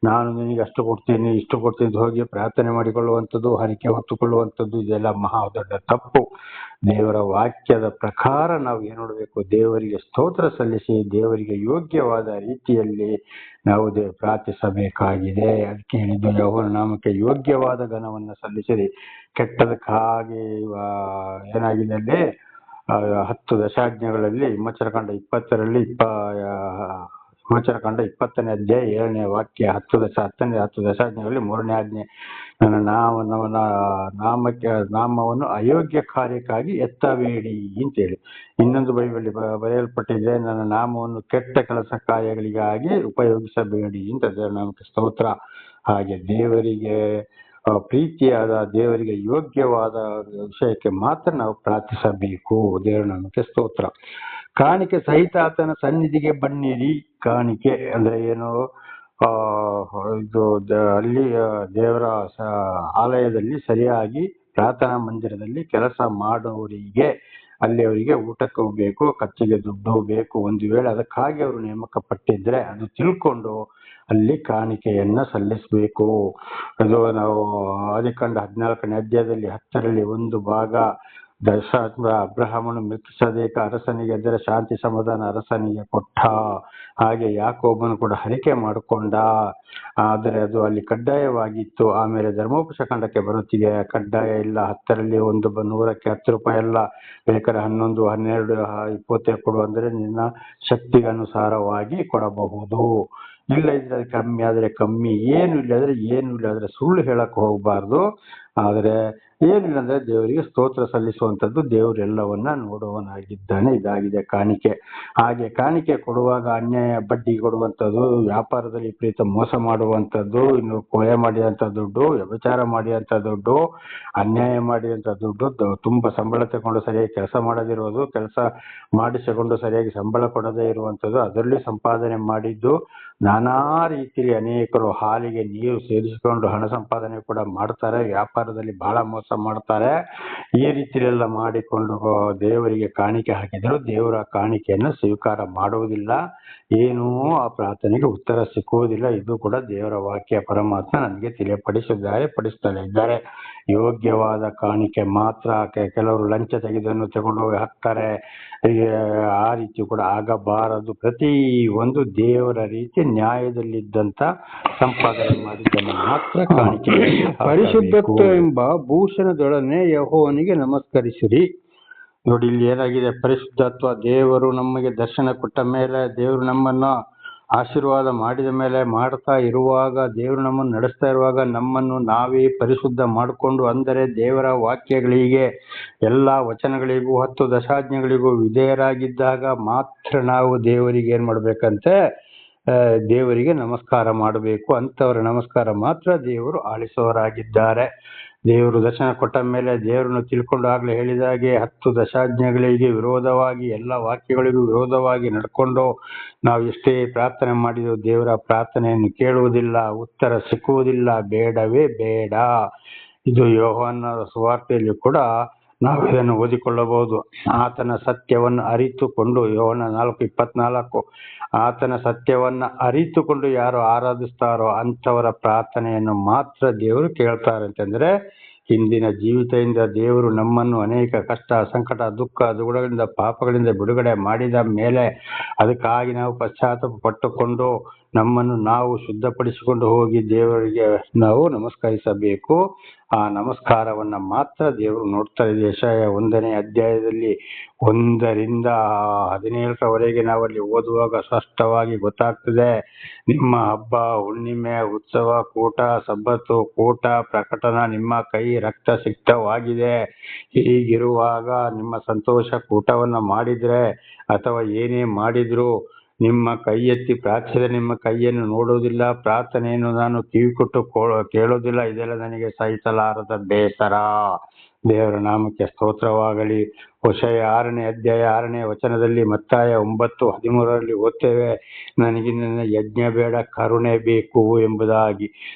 ನಾನು ನಿನಗೆ ಅಷ್ಟು ಕೊಡ್ತೀನಿ ಇಷ್ಟು ಕೊಡ್ತೀನಿ ಹೋಗಿ ಪ್ರಾರ್ಥನೆ ಮಾಡಿಕೊಳ್ಳುವಂಥದ್ದು, ಹರಿಕೆ ಹೊತ್ತುಕೊಳ್ಳುವಂಥದ್ದು, ಇದೆಲ್ಲ ಮಹಾ ದೊಡ್ಡ ತಪ್ಪು. ದೇವರ ವಾಕ್ಯದ ಪ್ರಕಾರ ನಾವು ಏನ್ ನೋಡ್ಬೇಕು? ದೇವರಿಗೆ ಸ್ತೋತ್ರ ಸಲ್ಲಿಸಿ ದೇವರಿಗೆ ಯೋಗ್ಯವಾದ ರೀತಿಯಲ್ಲಿ ನಾವು ಪ್ರಾರ್ಥಿಸಬೇಕಾಗಿದೆ. ಅದಕ್ಕೆ ಹೇಳಿದ್ದು, ಯೆಹೋವನ ನಾಮಕ್ಕೆ ಯೋಗ್ಯವಾದ ಘನವನ್ನ ಸಲ್ಲಿಸಿರಿ. ಕೆಟ್ಟದಕ್ಕಾಗಿ ಏನಾಗಿದೆ ಅಲ್ಲಿ 10 ದಶಾಜ್ಞೆಗಳಲ್ಲಿ ಹಿಮಚರಕಾಂಡ 20ರಲ್ಲಿ ಹಿಮಚರಕಾಂಡ 20ನೇ ಅಧ್ಯಾಯ 7ನೇ ವಾಕ್ಯ, 10 ದಶಾಜ್ಞೆಗಳಲ್ಲಿ 3ನೇ ಆಜ್ಞೆ, ನನ್ನ ನಾಮವನ್ನು ಅಯೋಗ್ಯ ಕಾರ್ಯಕ್ಕಾಗಿ ಎತ್ತಬೇಡಿ ಅಂತೇಳಿ. ಇನ್ನೊಂದು ಬೈಬಲ್ ಬರೆಯಲ್ಪಟ್ಟಿದೆ, ನನ್ನ ನಾಮವನ್ನು ಕೆಟ್ಟ ಕೆಲಸ ಕಾರ್ಯಗಳಿಗಾಗಿ ಉಪಯೋಗಿಸಬೇಡಿ ಅಂತ. ದೇವರ ನಾಮಕ್ಕೆ ಸ್ತೋತ್ರ. ಹಾಗೆ ದೇವರಿಗೆ ಪ್ರೀತಿಯಾದ ದೇವರಿಗೆ ಯೋಗ್ಯವಾದ ವಿಷಯಕ್ಕೆ ಮಾತ್ರ ನಾವು ಪ್ರಾರ್ಥಿಸಬೇಕು. ದೇವರ ನಾಮಕ್ಕೆ ಸ್ತೋತ್ರ. ಕಾಣಿಕೆ ಸಹಿತ ಆತನ ಸನ್ನಿಧಿಗೆ ಬನ್ನಿರಿ. ಕಾಣಿಕೆ ಅಂದ್ರೆ ಏನು? ಇದು ಅಲ್ಲಿ ದೇವರ ಆಲಯದಲ್ಲಿ ಸರಿಯಾಗಿ ಪ್ರಾರ್ಥನಾ ಮಂದಿರದಲ್ಲಿ ಕೆಲಸ ಮಾಡುವವರಿಗೆ ಅಲ್ಲಿ ಅವರಿಗೆ ಊಟಕ್ಕೂ ಬೇಕು, ಖರ್ಚಿಗೆ ದುಡ್ಡು ಬೇಕು. ಒಂದು ವೇಳೆ ಅದಕ್ಕಾಗಿ ಅವರು ನೇಮಕ ಪಟ್ಟಿದ್ರೆ ಅದು ತಿಳ್ಕೊಂಡು ಅಲ್ಲಿ ಕಾಣಿಕೆಯನ್ನ ಸಲ್ಲಿಸಬೇಕು. ಅದು ನಾವು ಆದಿಕಾಂಡ 14ನೇ ಅಧ್ಯಾಯದಲ್ಲಿ 10ರಲ್ಲಿ ಒಂದು ಭಾಗ ಅಬ್ರಹಾಮನು ಮೆಲ್ಕಿಸದೇಕ ಅರಸನಿಗೆ ಅದರ ಶಾಂತಿ ಸಮಾಧಾನ ಅರಸನಿಗೆ ಕೊಟ್ಟ. ಹಾಗೆ ಯಾಕೋಬನು ಕೂಡ ಹರಿಕೆ ಮಾಡಿಕೊಂಡ, ಆದರೆ ಅದು ಅಲ್ಲಿ ಕಡ್ಡಾಯವಾಗಿತ್ತು. ಆಮೇಲೆ ಧರ್ಮೋಪದೇಶಕಾಂಡಕ್ಕೆ ಬರುತ್ತಿದೆ, ಕಡ್ಡಾಯ ಇಲ್ಲ. 10ರಲ್ಲಿ 1 100ಕ್ಕೆ 10 ರೂಪಾಯಿ ಅಲ್ಲ, ಬೇಕಾದ್ರೆ 11, 12, 20 ಕೊಡು ಅಂದರೆ ನಿನ್ನ ಶಕ್ತಿಗೆ ಅನುಸಾರವಾಗಿ ಕೊಡಬಹುದು. ಇಲ್ಲ ಇದ್ರೆ ಅದು ಕಮ್ಮಿ ಆದರೆ ಕಮ್ಮಿ, ಏನು ಇಲ್ಲ ಅಂದ್ರೆ ಏನು ಇಲ್ಲ. ಅಂದ್ರೆ ಸುಳ್ಳು ಹೇಳಕ್ ಹೋಗಬಾರ್ದು. ಆದರೆ ಏನಿಲ್ಲ ಅಂದ್ರೆ ದೇವರಿಗೆ ಸ್ತೋತ್ರ ಸಲ್ಲಿಸುವಂಥದ್ದು. ದೇವರೆಲ್ಲವನ್ನ ನೋಡುವವನಾಗಿದ್ದಾನೆ. ಇದಾಗಿದೆ ಕಾಣಿಕೆ. ಹಾಗೆ ಕಾಣಿಕೆ ಕೊಡುವಾಗ ಅನ್ಯಾಯ ಬಡ್ಡಿ ಕೊಡುವಂಥದ್ದು, ವ್ಯಾಪಾರದಲ್ಲಿ ಪ್ರೀತ ಮೋಸ ಮಾಡುವಂಥದ್ದು, ಇನ್ನು ಕೊಲೆ ಮಾಡಿದಂಥ ದುಡ್ಡು, ವ್ಯಭಿಚಾರ ಮಾಡಿದಂಥ ದುಡ್ಡು, ಅನ್ಯಾಯ ಮಾಡಿದಂಥ ದುಡ್ಡು, ತುಂಬ ಸಂಬಳ ತಗೊಂಡು ಸರಿಯಾಗಿ ಕೆಲಸ ಮಾಡದಿರೋದು, ಕೆಲಸ ಮಾಡಿಸಿಕೊಂಡು ಸರಿಯಾಗಿ ಸಂಬಳ ಕೊಡದೇ ಇರುವಂಥದ್ದು, ಅದರಲ್ಲಿ ಸಂಪಾದನೆ ಮಾಡಿದ್ದು, ನಾನಾ ರೀತಿಯಲ್ಲಿ ಅನೇಕರು ಹಾಲಿಗೆ ನೀರು ಸೇರಿಸಿಕೊಂಡು ಹಣ ಸಂಪಾದನೆ ಕೂಡ ಮಾಡ್ತಾರೆ. ವ್ಯಾಪಾರದಲ್ಲಿ ಬಹಳ ಮೋಸ ಮಾಡ್ತಾರೆ. ಈ ರೀತಿಯೆಲ್ಲ ಮಾಡಿಕೊಂಡು ದೇವರಿಗೆ ಕಾಣಿಕೆ ಹಾಕಿದ್ರು ದೇವರ ಕಾಣಿಕೆಯನ್ನು ಸ್ವೀಕಾರ ಮಾಡುವುದಿಲ್ಲ. ಏನೂ ಆ ಪ್ರಾರ್ಥನೆಗೆ ಉತ್ತರ ಸಿಕ್ಕುವುದಿಲ್ಲ. ಇದು ಕೂಡ ದೇವರ ವಾಕ್ಯ. ಪರಮಾತ್ಮ ನನಗೆ ಪಡಿಸ್ತಾನೆ ಇದ್ದಾರೆ. ಯೋಗ್ಯವಾದ ಕಾಣಿಕೆ ಮಾತ್ರ. ಕೆಲವರು ಲಂಚ ತೆಗೆದನ್ನು ತಗೊಂಡು ಹೋಗಿ ಹಾಕ್ತಾರೆ. ಆ ರೀತಿ ಕೂಡ ಆಗಬಾರದು. ಪ್ರತಿ ಒಂದು ದೇವರ ರೀತಿ ನ್ಯಾಯದಲ್ಲಿದ್ದಂತ ಸಂಪಾದನೆ ಮಾಡಿದ್ದನ್ನು ಮಾತ್ರ ಕಾಣಿಕೆ. ಪರಿಶುದ್ಧತ್ವ ಎಂಬ ಭೂಷಣದೊಡನೆ ಯೆಹೋವನಿಗೆ ನಮಸ್ಕರಿಸಿರಿ. ನೋಡಿ, ಇಲ್ಲಿ ಏನಾಗಿದೆ? ಪರಿಶುದ್ಧತ್ವ. ದೇವರು ನಮಗೆ ದರ್ಶನ ಕೊಟ್ಟ ಮೇಲೆ, ದೇವರು ನಮ್ಮನ್ನು ಆಶೀರ್ವಾದ ಮಾಡಿದ ಮೇಲೆ, ಮಾಡ್ತಾ ಇರುವಾಗ, ದೇವರು ನಮ್ಮನ್ನು ನಡೆಸ್ತಾ ಇರುವಾಗ ನಮ್ಮನ್ನು ನಾವೇ ಪರಿಶುದ್ಧ ಮಾಡಿಕೊಂಡು, ಅಂದರೆ ದೇವರ ವಾಕ್ಯಗಳಿಗೆ, ಎಲ್ಲ ವಚನಗಳಿಗೂ 10 ದಶಾಜ್ಞೆಗಳಿಗೂ ವಿಧೇಯರಾಗಿದ್ದಾಗ ಮಾತ್ರ ನಾವು ದೇವರಿಗೆ ಏನ್ ಮಾಡ್ಬೇಕಂತೆ? ದೇವರಿಗೆ ನಮಸ್ಕಾರ ಮಾಡಬೇಕು. ಅಂಥವರ ನಮಸ್ಕಾರ ಮಾತ್ರ ದೇವರು ಆಲಿಸುವವರಾಗಿದ್ದಾರೆ. ದೇವರು ದರ್ಶನ ಕೊಟ್ಟ ಮೇಲೆ ದೇವರನ್ನು ತಿಳ್ಕೊಂಡು ಆಗ್ಲೇ ಹೇಳಿದಾಗೆ 10 ದಶಾಜ್ಞೆಗಳಿಗೆ ವಿರೋಧವಾಗಿ, ಎಲ್ಲ ವಾಕ್ಯಗಳಿಗೂ ವಿರೋಧವಾಗಿ ನಡ್ಕೊಂಡು ನಾವು ಎಷ್ಟೇ ಪ್ರಾರ್ಥನೆ ಮಾಡಿದರೂ ದೇವರ ಪ್ರಾರ್ಥನೆಯನ್ನು ಕೇಳುವುದಿಲ್ಲ, ಉತ್ತರ ಸಿಕ್ಕುವುದಿಲ್ಲ. ಬೇಡವೇ ಬೇಡ. ಇದು ಯೋಹಾನನ ಸುವಾರ್ತೆಯಲ್ಲಿ ಕೂಡ ನಾವು ಇದನ್ನು ಓದಿಕೊಳ್ಳಬಹುದು. ಆತನ ಸತ್ಯವನ್ನು ಅರಿತುಕೊಂಡು, ಯೋಹಾನ 4:24, ಆತನ ಸತ್ಯವನ್ನ ಅರಿತುಕೊಂಡು ಯಾರು ಆರಾಧಿಸ್ತಾರೋ ಅಂಥವರ ಪ್ರಾರ್ಥನೆಯನ್ನು ಮಾತ್ರ ದೇವರು ಕೇಳ್ತಾರೆ. ಅಂತಂದ್ರೆ ಹಿಂದಿನ ಜೀವಿತದಿಂದ ದೇವರು ನಮ್ಮನ್ನು ಅನೇಕ ಕಷ್ಟ, ಸಂಕಟ, ದುಃಖ, ದುಗುಡಗಳಿಂದ, ಪಾಪಗಳಿಂದ ಬಿಡುಗಡೆ ಮಾಡಿದ ಮೇಲೆ, ಅದಕ್ಕಾಗಿ ನಾವು ಪಶ್ಚಾತ್ತಾಪ ಪಟ್ಟುಕೊಂಡು ನಮ್ಮನ್ನು ನಾವು ಶುದ್ಧಪಡಿಸಿಕೊಂಡು ಹೋಗಿ ದೇವರಿಗೆ ನಾವು ನಮಸ್ಕರಿಸಬೇಕು. ಆ ನಮಸ್ಕಾರವನ್ನ ಮಾತ್ರ ದೇವರು ನೋಡ್ತಾರೆ. ಯೆಶಾಯ 1ನೇ ಅಧ್ಯಾಯದಲ್ಲಿ 1ರಿಂದ 17ರವರೆಗೆ ನಾವಲ್ಲಿ ಓದುವಾಗ ಸ್ಪಷ್ಟವಾಗಿ ಗೊತ್ತಾಗ್ತದೆ. ನಿಮ್ಮ ಹಬ್ಬ, ಹುಣ್ಣಿಮೆ, ಉತ್ಸವ, ಕೂಟ, ಸಬ್ಬತ್ತು, ಕೂಟ, ಪ್ರಕಟನ ನಿಮ್ಮ ಕೈ ರಕ್ತಸಿಕ್ತವಾಗಿದೆ. ಹೀಗಿರುವಾಗ ನಿಮ್ಮ ಸಂತೋಷ ಕೂಟವನ್ನ ಮಾಡಿದ್ರೆ ಅಥವಾ ಏನೇ ಮಾಡಿದ್ರು ನಿಮ್ಮ ಕೈ ಎತ್ತಿ ಪ್ರಾರ್ಥಿಸಿದ ನಿಮ್ಮ ಕೈಯನ್ನು ನೋಡುವುದಿಲ್ಲ, ಪ್ರಾರ್ಥನೆಯನ್ನು ನಾನು ಕಿವಿ ಕೊಟ್ಟು ಕೇಳೋದಿಲ್ಲ. ಇದೆಲ್ಲ ನನಗೆ ಸಹಿಸಲಾರದ ಬೇಸರ. ದೇವರ ನಾಮಕ್ಕೆ ಸ್ತೋತ್ರವಾಗಲಿ. ಹೋಶೇಯ 6ನೇ ಅಧ್ಯಾಯ 6ನೇ ವಚನದಲ್ಲಿ, ಮತ್ತಾಯ 9:13ರಲ್ಲಿ ಓದ್ತೇವೆ, ನನಗೆ ನನ್ನ ಯಜ್ಞ ಬೇಡ, ಕರುಣೆ ಬೇಕು ಎಂಬುದಾಗಿ.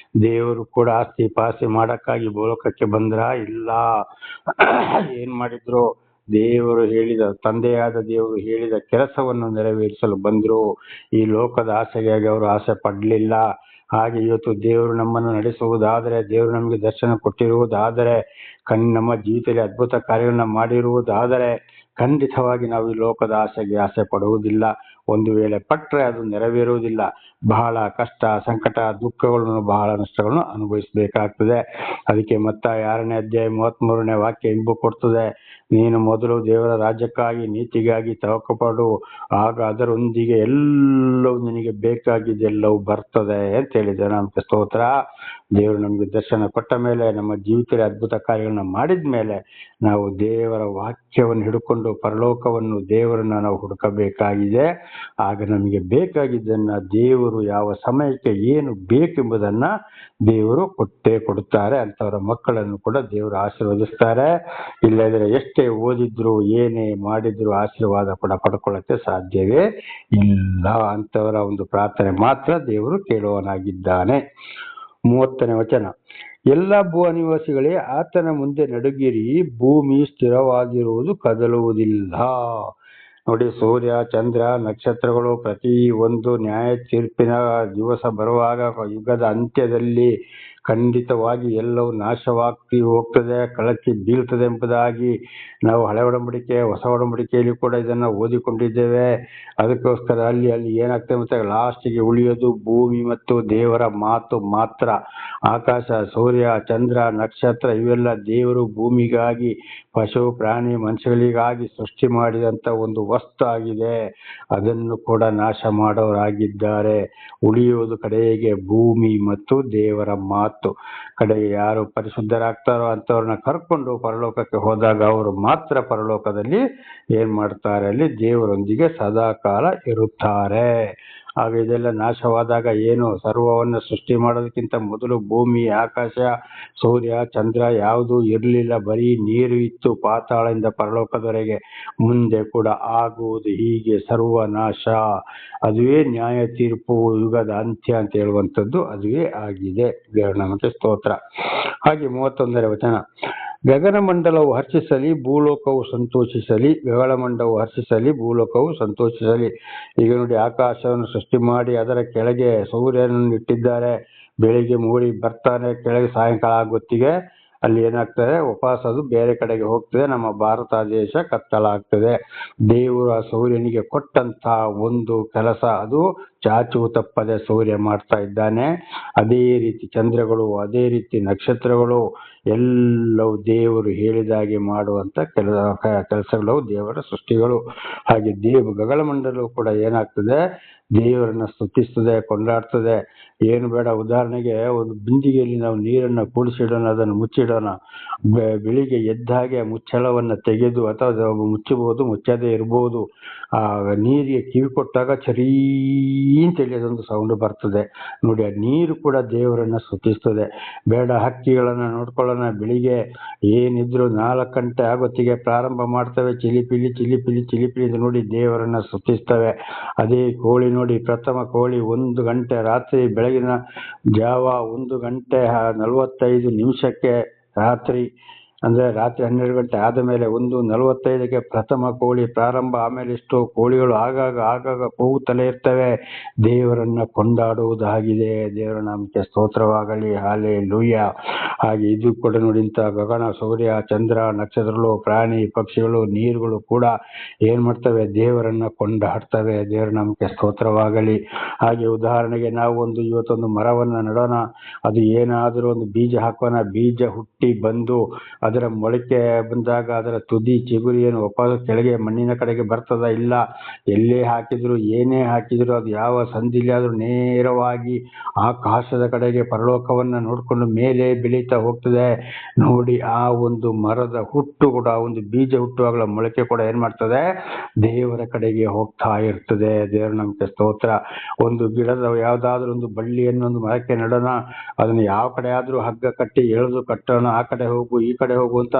ದೇವರು ಕೂಡ ಆಸ್ತಿ ಪಾಸ್ತಿ ಮಾಡಕ್ಕಾಗಿ ಭೂಲೋಕಕ್ಕೆ ಬಂದ್ರ? ಇಲ್ಲ. ಏನ್ ಮಾಡಿದ್ರು? ದೇವರು ಹೇಳಿದ, ತಂದೆಯಾದ ದೇವರು ಹೇಳಿದ ಕೆಲಸವನ್ನು ನೆರವೇರಿಸಲು ಬಂದ್ರು. ಈ ಲೋಕದ ಆಸೆಗಾಗಿ ಅವರು ಆಸೆ ಪಡ್ಲಿಲ್ಲ. ಹಾಗೆ ಇವತ್ತು ದೇವರು ನಮ್ಮನ್ನು ನಡೆಸುವುದಾದರೆ, ದೇವರು ನಮಗೆ ದರ್ಶನ ಕೊಟ್ಟಿರುವುದಾದರೆ, ನಮ್ಮ ಜೀವಿತದಲ್ಲಿ ಅದ್ಭುತ ಕಾರ್ಯಗಳನ್ನ ಮಾಡಿರುವುದಾದರೆ ಖಂಡಿತವಾಗಿ ನಾವು ಈ ಲೋಕದ ಆಸೆಗೆ ಆಸೆ ಪಡುವುದಿಲ್ಲ. ಒಂದು ವೇಳೆ ಪಟ್ರೆ ಅದು ನೆರವೇರುವುದಿಲ್ಲ. ಬಹಳ ಕಷ್ಟ, ಸಂಕಟ, ದುಃಖಗಳನ್ನು, ಬಹಳ ನಷ್ಟಗಳನ್ನು ಅನುಭವಿಸಬೇಕಾಗ್ತದೆ. ಅದಕ್ಕೆ ಮತ್ತಾಯ 6ನೇ ಅಧ್ಯಾಯ 33ನೇ ವಾಕ್ಯ ಇಂಬು ಕೊಡ್ತದೆ, ನೀನು ಮೊದಲು ದೇವರ ರಾಜ್ಯಕ್ಕಾಗಿ, ನೀತಿಗಾಗಿ ತವಕಪಡು, ಆಗ ಅದರೊಂದಿಗೆ ಎಲ್ಲವೂ ನಿನಗೆ ಬೇಕಾಗಿದ್ದೆಲ್ಲವೂ ಬರ್ತದೆ ಅಂತ ಹೇಳಿದೆ. ನಮಗೆ ಸ್ತೋತ್ರ. ದೇವರು ನಮಗೆ ದರ್ಶನ ಕೊಟ್ಟ ಮೇಲೆ, ನಮ್ಮ ಜೀವಿತದಲ್ಲಿ ಅದ್ಭುತ ಕಾರ್ಯಗಳನ್ನ ಮಾಡಿದ ಮೇಲೆ, ನಾವು ದೇವರ ವಾಕ್ಯವನ್ನು ಹಿಡ್ಕೊಂಡು ಪರಲೋಕವನ್ನು, ದೇವರನ್ನ ನಾವು ಹುಡುಕಬೇಕಾಗಿದೆ. ಆಗ ನಮಗೆ ಬೇಕಾಗಿದ್ದನ್ನ ದೇವರು ಯಾವ ಸಮಯಕ್ಕೆ ಏನು ಬೇಕೆಂಬುದನ್ನ ದೇವರು ಕೊಟ್ಟೇ ಕೊಡುತ್ತಾರೆ. ಅಂಥವರ ಮಕ್ಕಳನ್ನು ಕೂಡ ದೇವರು ಆಶೀರ್ವದಿಸ್ತಾರೆ. ಇಲ್ಲದ್ರೆ ಎಷ್ಟೇ ಓದಿದ್ರು, ಏನೇ ಮಾಡಿದ್ರು ಆಶೀರ್ವಾದ ಕೂಡ ಪಡ್ಕೊಳ್ಳಕ್ಕೆ ಸಾಧ್ಯವೇ ಇಲ್ಲ. ಅಂಥವರ ಒಂದು ಪ್ರಾರ್ಥನೆ ಮಾತ್ರ ದೇವರು ಕೇಳುವನಾಗಿದ್ದಾನೆ. 30ನೇ ವಚನ, ಎಲ್ಲ ಭೂ ನಿವಾಸಿಗಳೇ ಆತನ ಮುಂದೆ ನಡುಗಿರಿ, ಭೂಮಿ ಸ್ಥಿರವಾಗಿರುವುದು, ಕದಲುವುದಿಲ್ಲ. ನೋಡಿ, ಸೂರ್ಯ, ಚಂದ್ರ, ನಕ್ಷತ್ರಗಳು ಪ್ರತಿ ಒಂದು ನ್ಯಾಯ ತೀರ್ಪಿನ ದಿವಸ ಬರುವಾಗ, ಯುಗದ ಅಂತ್ಯದಲ್ಲಿ ಖಂಡಿತವಾಗಿ ಎಲ್ಲವೂ ನಾಶವಾಗ್ತಿ ಹೋಗ್ತದೆ, ಕಳಚಿ ಬೀಳ್ತದೆ ಎಂಬುದಾಗಿ ನಾವು ಹಳೆ ಒಡಂಬಡಿಕೆ ಹೊಸ ಒಡಂಬಡಿಕೆಯಲ್ಲಿ ಕೂಡ ಇದನ್ನ ಓದಿಕೊಂಡಿದ್ದೇವೆ. ಅದಕ್ಕೋಸ್ಕರ ಅಲ್ಲಿ ಏನಾಗ್ತದೆ ಮತ್ತೆ ಲಾಸ್ಟಿಗೆ ಉಳಿಯೋದು ಭೂಮಿ ಮತ್ತು ದೇವರ ಮಾತು ಮಾತ್ರ. ಆಕಾಶ, ಸೂರ್ಯ, ಚಂದ್ರ, ನಕ್ಷತ್ರ ಇವೆಲ್ಲ ದೇವರು ಭೂಮಿಗಾಗಿ, ಪಶು ಪ್ರಾಣಿ ಮನುಷ್ಯಗಳಿಗಾಗಿ ಸೃಷ್ಟಿ ಮಾಡಿದಂತ ಒಂದು ವಸ್ತು ಆಗಿದೆ. ಅದನ್ನು ಕೂಡ ನಾಶ ಮಾಡೋರಾಗಿದ್ದಾರೆ. ಉಳಿಯುವುದು ಕಡೆಗೆ ಭೂಮಿ ಮತ್ತು ದೇವರ ಮಾತು. ಕಡೆಗೆ ಯಾರು ಪರಿಶುದ್ಧರಾಗ್ತಾರೋ ಅಂತವ್ರನ್ನ ಕರ್ಕೊಂಡು ಪರಲೋಕಕ್ಕೆ ಹೋದಾಗ ಅವರು ಮಾತ್ರ ಪರಲೋಕದಲ್ಲಿ ಏನ್ ಮಾಡ್ತಾರೆ, ಅಲ್ಲಿ ದೇವರೊಂದಿಗೆ ಸದಾಕಾಲ ಇರುತ್ತಾರೆ. ಆಗ ಇದೆಲ್ಲ ನಾಶವಾದಾಗ ಏನು, ಸರ್ವವನ್ನು ಸೃಷ್ಟಿ ಮಾಡೋದಕ್ಕಿಂತ ಮೊದಲು ಭೂಮಿ, ಆಕಾಶ, ಸೂರ್ಯ, ಚಂದ್ರ ಯಾವುದೂ ಇರಲಿಲ್ಲ, ಬರೀ ನೀರು ಇತ್ತು ಪಾತಾಳದಿಂದ ಪರಲೋಕದವರೆಗೆ. ಮುಂದೆ ಕೂಡ ಆಗುವುದು ಹೀಗೆ ಸರ್ವನಾಶ. ಅದುವೇ ನ್ಯಾಯ ತೀರ್ಪು, ಯುಗದ ಅಂತ್ಯ ಅಂತ ಹೇಳುವಂಥದ್ದು ಅದುವೇ ಆಗಿದೆ. ದೇವರ ನಾಮಕ್ಕೆ ಸ್ತೋತ್ರ. ಹಾಗೆ 31ನೇ ವಚನ, ಗಗನಮಂಡಲವು ಹರ್ಷಿಸಲಿ, ಭೂಲೋಕವು ಸಂತೋಷಿಸಲಿ. ಗಗನಮಂಡಲವು ಹರ್ಷಿಸಲಿ, ಭೂಲೋಕವು ಸಂತೋಷಿಸಲಿ. ಈಗ ನೋಡಿ, ಆಕಾಶವನ್ನು ಸೃಷ್ಟಿ ಮಾಡಿ ಅದರ ಕೆಳಗೆ ಸೂರ್ಯನನ್ನು ಇಟ್ಟಿದ್ದಾರೆ. ಬೆಳಿಗ್ಗೆ ಮೂಡಿ ಬರ್ತಾನೆ, ಕೆಳಗೆ ಸಾಯಂಕಾಲ ಆಗೊತ್ತಿಗೆ ಅಲ್ಲಿ ಏನಾಗ್ತದೆ, ವಾಪಸ್ ಅದು ಬೇರೆ ಕಡೆಗೆ ಹೋಗ್ತದೆ. ನಮ್ಮ ಭಾರತ ದೇಶ ಕತ್ತಲಾಗ್ತದೆ. ದೇವರು ಆ ಸೂರ್ಯನಿಗೆ ಕೊಟ್ಟಂತ ಒಂದು ಕೆಲಸ, ಅದು ಚಾಚು ತಪ್ಪದೆ ಸೂರ್ಯ ಮಾಡ್ತಾ ಇದ್ದಾನೆ. ಅದೇ ರೀತಿ ಚಂದ್ರಗಳು, ಅದೇ ರೀತಿ ನಕ್ಷತ್ರಗಳು ಎಲ್ಲವೂ ದೇವರು ಹೇಳಿದಾಗೆ ಮಾಡುವಂತ ಕೆಲಸಗಳು, ದೇವರ ಸೃಷ್ಟಿಗಳು. ಹಾಗೆ ಗಗನಮಂಡಲವು ಕೂಡ ಏನಾಗ್ತದೆ, ದೇವರನ್ನ ಸ್ತುತಿಸ್ತದೆ, ಕೊಂಡಾಡ್ತದೆ. ಏನು ಬೇಡ, ಉದಾಹರಣೆಗೆ ಒಂದು ಬಿಂದಿಗೆಯಲ್ಲಿ ನಾವು ನೀರನ್ನ ಕೂಡಿಸಿಡೋಣ, ಅದನ್ನು ಮುಚ್ಚಿಡೋಣ. ಬೆಳಿಗ್ಗೆ ಎದ್ದ ಹಾಗೆ ಮುಚ್ಚಳವನ್ನ ತೆಗೆದು, ಅಥವಾ ಮುಚ್ಚಬಹುದು, ಮುಚ್ಚದೇ ಇರಬಹುದು. ಆ ನೀರಿಗೆ ಕಿವಿ ಕೊಟ್ಟಾಗ ಚರೀ ಅಂತೇಳಿ ಅದೊಂದು ಸೌಂಡ್ ಬರ್ತದೆ ನೋಡಿ. ಆ ನೀರು ಕೂಡ ದೇವರನ್ನ ಸ್ತುತಿಸ್ತದೆ. ಬೇಡ, ಹಕ್ಕಿಗಳನ್ನ ನೋಡ್ಕೊಳ್ಳೋಣ. ಬೆಳಿಗ್ಗೆ ಏನಿದ್ರು 4 ಗಂಟೆ ಆಗೊತ್ತಿಗೆ ಪ್ರಾರಂಭ ಮಾಡ್ತವೆ, ಚಿಲಿಪಿಲಿ ಚಿಲಿಪಿಲಿ ಚಿಲಿಪಿಲಿ ನೋಡಿ ದೇವರನ್ನ ಸ್ತುತಿಸ್ತವೆ. ಅದೇ ಕೋಳಿ ನೋಡಿ, ಪ್ರಥಮ ಕೋಳಿ 1 ಗಂಟೆ ರಾತ್ರಿ, ಬೆಳಗಿನ ಜಾವ 1 ಗಂಟೆ 45 ನಿಮಿಷಕ್ಕೆ ರಾತ್ರಿ, ಅಂದ್ರೆ ರಾತ್ರಿ 12 ಗಂಟೆ ಆದ ಮೇಲೆ 1:45ಕ್ಕೆ ಪ್ರಥಮ ಕೋಳಿ ಪ್ರಾರಂಭ. ಆಮೇಲೆ ಇಷ್ಟು ಕೋಳಿಗಳು ಆಗಾಗ ಕೂಗುತ್ತಲೇ ಇರ್ತವೆ, ದೇವರನ್ನ ಕೊಂಡಾಡುವುದಾಗಿದೆ. ದೇವರ ನಾಮಕ್ಕೆ ಸ್ತೋತ್ರವಾಗಲಿ, ಹಲ್ಲೆಲೂಯಾ. ಹಾಗೆ ಇದು ಕೂಡ ನೋಡಿ, ಇಂಥ ಗಗನ, ಸೂರ್ಯ, ಚಂದ್ರ, ನಕ್ಷತ್ರಗಳು, ಪ್ರಾಣಿ ಪಕ್ಷಿಗಳು, ನೀರುಗಳು ಕೂಡ ಏನ್ ಮಾಡ್ತವೆ, ದೇವರನ್ನ ಕೊಂಡಾಡ್ತವೆ. ದೇವರ ನಾಮಕ್ಕೆ ಸ್ತೋತ್ರವಾಗಲಿ. ಹಾಗೆ ಉದಾಹರಣೆಗೆ ನಾವು ಇವತ್ತೊಂದು ಮರವನ್ನ ನೆಡೋಣ, ಅದು ಏನಾದರೂ ಒಂದು ಬೀಜ ಹಾಕೋಣ, ಬೀಜ ಹುಟ್ಟಿ ಬಂದು ಅದರ ಮೊಳಕೆ ಬಂದಾಗ ಅದರ ತುದಿ ಚಿಗುರಿ ಏನು ವಾಪಸ್ ಕೆಳಗೆ ಮಣ್ಣಿನ ಕಡೆಗೆ ಬರ್ತದ? ಇಲ್ಲ. ಎಲ್ಲೇ ಹಾಕಿದ್ರು, ಏನೇ ಹಾಕಿದ್ರು, ಅದು ಯಾವ ಸಂದಿಲಿ ಆದ್ರೂ ನೇರವಾಗಿ ಆಕಾಶದ ಕಡೆಗೆ ಪರಲೋಕವನ್ನ ನೋಡ್ಕೊಂಡು ಮೇಲೆ ಬೆಳೀತಾ ಹೋಗ್ತದೆ ನೋಡಿ. ಆ ಒಂದು ಮರದ ಹುಟ್ಟು ಕೂಡ, ಒಂದು ಬೀಜ ಹುಟ್ಟುವಾಗಲ ಮೊಳಕೆ ಕೂಡ ಏನ್ ಮಾಡ್ತದೆ, ದೇವರ ಕಡೆಗೆ ಹೋಗ್ತಾ ಇರ್ತದೆ. ದೇವರ ನಮ್ಗೆ ಸ್ತೋತ್ರ. ಒಂದು ಗಿಡದ ಯಾವ್ದಾದ್ರು ಒಂದು ಬಳ್ಳಿಯನ್ನು ಒಂದು ಮರಕ್ಕೆ ನೆಡೋಣ, ಅದನ್ನ ಯಾವ ಕಡೆ ಆದ್ರೂ ಹಗ್ಗ ಕಟ್ಟಿ ಎಳೆದು ಕಟ್ಟೋಣ, ಆ ಕಡೆ ಹೋಗು ಈ ಕಡೆ ಹೋಗು ಅಂತ.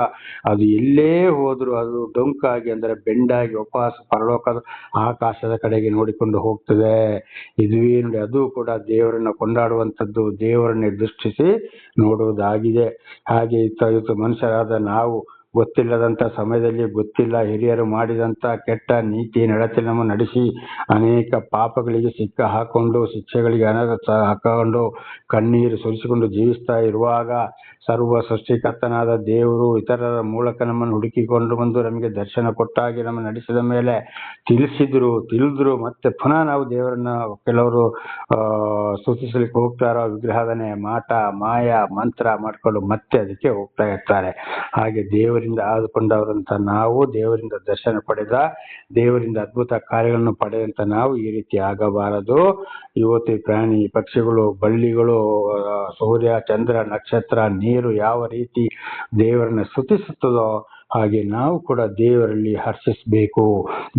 ಅದು ಎಲ್ಲೇ ಹೋದ್ರು ಅದು ಡೊಂಕಾಗಿ, ಅಂದ್ರೆ ಬೆಂಡಾಗಿ ವಾಪಸ್ ಪರಲೋಕದ ಆಕಾಶದ ಕಡೆಗೆ ನೋಡಿಕೊಂಡು ಹೋಗ್ತದೆ. ಇದುವೇ ನೋಡಿ, ಅದು ಕೂಡ ದೇವರನ್ನ ಕೊಂಡಾಡುವಂಥದ್ದು, ದೇವರನ್ನೇ ದೃಷ್ಟಿಸಿ ನೋಡುವುದಾಗಿದೆ. ಹಾಗೆ ಇವತ್ತು ಮನುಷ್ಯರಾದ ನಾವು ಗೊತ್ತಿಲ್ಲದಂತ ಸಮಯದಲ್ಲಿ, ಗೊತ್ತಿಲ್ಲ ಹಿರಿಯರು ಮಾಡಿದಂತ ಕೆಟ್ಟ ನೀತಿ ನಡತೆ ನಮ್ಮ ನಡೆಸಿ ಅನೇಕ ಪಾಪಗಳಿಗೆ ಸಿಕ್ಕ ಹಾಕೊಂಡು, ಶಿಕ್ಷೆಗಳಿಗೆ ಹಾಕೊಂಡು, ಕಣ್ಣೀರು ಸುರಿಸಿಕೊಂಡು ಜೀವಿಸ್ತಾ ಇರುವಾಗ ಸರ್ವ ಸೃಷ್ಟಿಕರ್ತನಾದ ದೇವರು ಇತರರ ಮೂಲಕ ನಮ್ಮನ್ನು ಹುಡುಕಿಕೊಂಡು ಬಂದು ನಮಗೆ ದರ್ಶನ ಕೊಟ್ಟಾಗಿ ನಮ್ಮ ನಡೆಸಿದ ಮೇಲೆ ತಿಳಿದ್ರು ಮತ್ತೆ ಪುನಃ ನಾವು ದೇವರನ್ನ ಕೆಲವರು ಸ್ತುತಿಸಲಿಕ್ಕೆ ಹೋಗ್ತಾರೋ, ವಿಗ್ರಹದನೆ, ಮಾಟ, ಮಾಯ, ಮಂತ್ರ ಮಾಡ್ಕೊಂಡು ಮತ್ತೆ ಅದಕ್ಕೆ ಹೋಗ್ತಾ ಇರ್ತಾರೆ. ಹಾಗೆ ದೇವರಿಂದ ಆದುಕೊಂಡವರಂತ ನಾವು, ದೇವರಿಂದ ದರ್ಶನ ಪಡೆದ, ದೇವರಿಂದ ಅದ್ಭುತ ಕಾರ್ಯಗಳನ್ನು ಪಡೆದಂತ ನಾವು ಈ ರೀತಿ ಆಗಬಾರದು. ಇವತ್ತು ಪ್ರಾಣಿ ಪಕ್ಷಿಗಳು, ಬಳ್ಳಿಗಳು, ಸೂರ್ಯ, ಚಂದ್ರ, ನಕ್ಷತ್ರ, ನೀರು ಯಾವ ರೀತಿ ದೇವರನ್ನ ಸ್ತುತಿಸುತ್ತದೋ ಹಾಗೆ ನಾವು ಕೂಡ ದೇವರಲ್ಲಿ ಹರ್ಷಿಸಬೇಕು,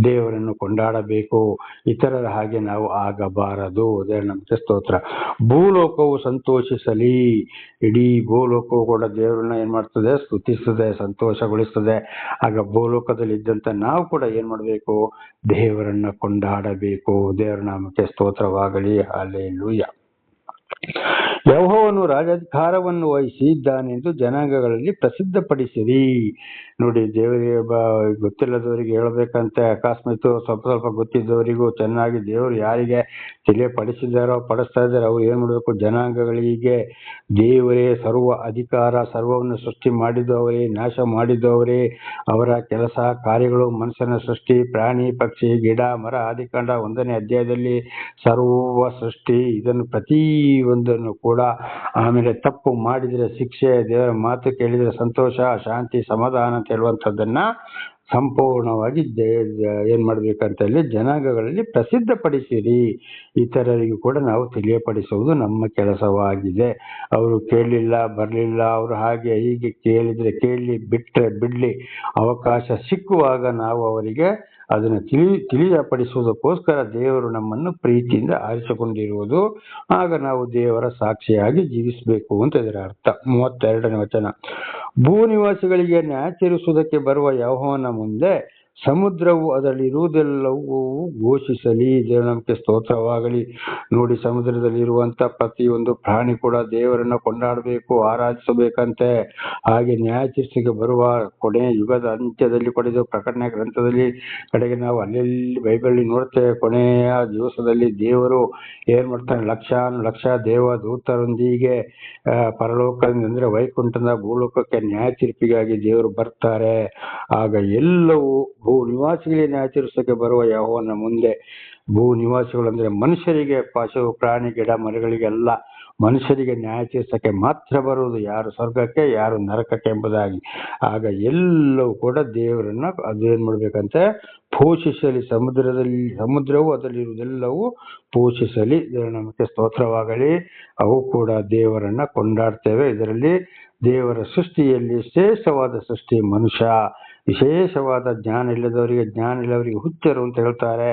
ದೇವರನ್ನು ಕೊಂಡಾಡಬೇಕು. ಇತರರ ಹಾಗೆ ನಾವು ಆಗಬಾರದು. ದೇವರ ನಮಗೆ ಸ್ತೋತ್ರ. ಭೂಲೋಕವು ಸಂತೋಷಿಸಲಿ. ಇಡೀ ಭೂಲೋಕವು ಕೂಡ ದೇವರನ್ನ ಏನ್ ಮಾಡ್ತದೆ, ಸ್ತುತಿಸ್ತದೆ, ಸಂತೋಷಗೊಳಿಸ್ತದೆ. ಆಗ ಭೂಲೋಕದಲ್ಲಿ ಇದ್ದಂತ ನಾವು ಕೂಡ ಏನ್ ಮಾಡಬೇಕು, ದೇವರನ್ನ ಕೊಂಡಾಡಬೇಕು. ದೇವರ ನಾಮಕ್ಕೆ ಸ್ತೋತ್ರವಾಗಲಿ. ಹಲ್ಲೆಲೂಯಾ. ಯೆಹೋವನು ರಾಜಾಧಿಕಾರವನ್ನು ವಹಿಸಿ ಇದ್ದಾನೆಂದು ಜನಾಂಗಗಳಲ್ಲಿ ಪ್ರಸಿದ್ಧಪಡಿಸಿರಿ. ನೋಡಿ ದೇವರಿಗೆ ಗೊತ್ತಿಲ್ಲದವರಿಗೆ ಹೇಳ್ಬೇಕಂತ ಅಕಸ್ಮಾತ್ ಸ್ವಲ್ಪ ಗೊತ್ತಿದ್ದವರಿಗೂ ಚೆನ್ನಾಗಿ ದೇವರು ಯಾರಿಗೆ ತಿಳಿಯಪಡಿಸಿದಾರೋ ಪಡಿಸ್ತಾ ಇದ್ದಾರೆ ಅವ್ರು ಏನ್ ಮಾಡ್ಬೇಕು, ಜನಾಂಗಗಳಿಗೆ ದೇವರೇ ಸರ್ವ ಅಧಿಕಾರ, ಸರ್ವವನ್ನು ಸೃಷ್ಟಿ ಮಾಡಿದ್ದು ಅವರೇ, ನಾಶ ಮಾಡಿದ್ದು ಅವರೇ, ಅವರ ಕೆಲಸ ಕಾರ್ಯಗಳು, ಮನುಷ್ಯನ ಸೃಷ್ಟಿ, ಪ್ರಾಣಿ ಪಕ್ಷಿ ಗಿಡ ಮರ ಆದಿಕಾಂಡ 1ನೇ ಅಧ್ಯಾಯದಲ್ಲಿ ಸರ್ವ ಸೃಷ್ಟಿ, ಇದನ್ನು ಪ್ರತಿ ಒಂದನ್ನು ಕೂಡ. ಆಮೇಲೆ ತಪ್ಪು ಮಾಡಿದ್ರೆ ಶಿಕ್ಷೆ, ದೇವರ ಮಾತು ಕೇಳಿದ್ರೆ ಸಂತೋಷ, ಶಾಂತಿ, ಸಮಾಧಾನ ಅಂತ ಹೇಳುವಂಥದ್ದನ್ನ ಸಂಪೂರ್ಣವಾಗಿ ಏನ್ ಮಾಡ್ಬೇಕಂತ ಹೇಳಿ ಜನಾಂಗಗಳಲ್ಲಿ ಪ್ರಸಿದ್ಧಪಡಿಸಿರಿ. ಇತರರಿಗೂ ಕೂಡ ನಾವು ತಿಳಿಯಪಡಿಸುವುದು ನಮ್ಮ ಕೆಲಸವಾಗಿದೆ. ಅವರು ಕೇಳಲಿಲ್ಲ ಬರಲಿಲ್ಲ, ಅವರು ಹಾಗೆ ಹೀಗೆ ಕೇಳಿದ್ರೆ ಕೇಳಲಿ, ಬಿಟ್ರೆ ಬಿಡ್ಲಿ, ಅವಕಾಶ ಸಿಕ್ಕುವಾಗ ನಾವು ಅವರಿಗೆ ಅದನ್ನು ತಿಳಿಯಪಡಿಸುವುದಕ್ಕೋಸ್ಕರ ದೇವರು ನಮ್ಮನ್ನು ಪ್ರೀತಿಯಿಂದ ಆರಿಸಿಕೊಂಡಿರುವುದು. ಆಗ ನಾವು ದೇವರ ಸಾಕ್ಷಿಯಾಗಿ ಜೀವಿಸಬೇಕು ಅಂತ ಇದರ ಅರ್ಥ. 32ನೇ ವಚನ, ಭೂನಿವಾಸಿಗಳಿಗೆ ನ್ಯಾಯ ತೀರಿಸುವುದಕ್ಕೆ ಬರುವ ಯೆಹೋವನ ಮುಂದೆ ಸಮುದ್ರವು ಅದರಲ್ಲಿರುವುದೆಲ್ಲವೂ ಘೋಷಿಸಲಿ. ದೇವರ ಸ್ತೋತ್ರವಾಗಲಿ. ನೋಡಿ, ಸಮುದ್ರದಲ್ಲಿರುವಂತ ಪ್ರತಿಯೊಂದು ಪ್ರಾಣಿ ಕೂಡ ದೇವರನ್ನ ಕೊಂಡಾಡಬೇಕು, ಆರಾಧಿಸಬೇಕಂತೆ. ಹಾಗೆ ನ್ಯಾಯ ತೀರ್ಸಿಗೆ ಬರುವ ಕೊನೆಯ ಯುಗದ ಅಂತ್ಯದಲ್ಲಿ ಕೊಡಿದ ಪ್ರಕಟಣೆ ಗ್ರಂಥದಲ್ಲಿ ಕಡೆಗೆ ನಾವು ಅಲ್ಲೆಲ್ಲಿ ಬೈಬಲ್ ನೋಡ್ತೇವೆ, ಕೊನೆಯ ದಿವಸದಲ್ಲಿ ದೇವರು ಏನ್ ಮಾಡ್ತಾನೆ, ಲಕ್ಷ ದೇವದೂತರೊಂದಿಗೆ ಪರಲೋಕದಿಂದ ಅಂದ್ರೆ ವೈಕುಂಠದ ಭೂಲೋಕಕ್ಕೆ ನ್ಯಾಯ ತೀರ್ಪಿಗಾಗಿ ದೇವರು ಬರ್ತಾರೆ. ಆಗ ಎಲ್ಲವೂ ಭೂ ನಿವಾಸಿಗಳಿಗೆ ನ್ಯಾಯ ತೀರಿಸೋಕೆ ಬರುವ ಯೆಹೋವನ ಮುಂದೆ, ಭೂ ನಿವಾಸಿಗಳು ಅಂದ್ರೆ ಮನುಷ್ಯರಿಗೆ, ಪಶು ಪ್ರಾಣಿ ಗಿಡ ಮರಗಳಿಗೆಲ್ಲ ಮನುಷ್ಯರಿಗೆ ನ್ಯಾಯ ತೀರ್ಸಕ್ಕೆ ಮಾತ್ರ ಬರುವುದು, ಯಾರು ಸ್ವರ್ಗಕ್ಕೆ ಯಾರು ನರಕಕ್ಕೆ ಎಂಬುದಾಗಿ. ಆಗ ಎಲ್ಲವೂ ಕೂಡ ದೇವರನ್ನ ಅದೇನ್ ಮಾಡ್ಬೇಕಂತೆ, ಪೋಷಿಸಲಿ. ಸಮುದ್ರವು ಅದರಲ್ಲಿರುವುದೆಲ್ಲವೂ ಪೋಷಿಸಲಿ. ನಮಗೆ ಸ್ತೋತ್ರವಾಗಲಿ. ಅವು ಕೂಡ ದೇವರನ್ನ ಕೊಂಡಾಡ್ತೇವೆ. ಇದರಲ್ಲಿ ದೇವರ ಸೃಷ್ಟಿಯಲ್ಲಿ ಶ್ರೇಷ್ಠವಾದ ಸೃಷ್ಟಿ ಮನುಷ್ಯ. ವಿಶೇಷವಾದ ಜ್ಞಾನ ಇಲ್ಲದವರಿಗೆ ಹುಚ್ಚರು ಅಂತ ಹೇಳ್ತಾರೆ.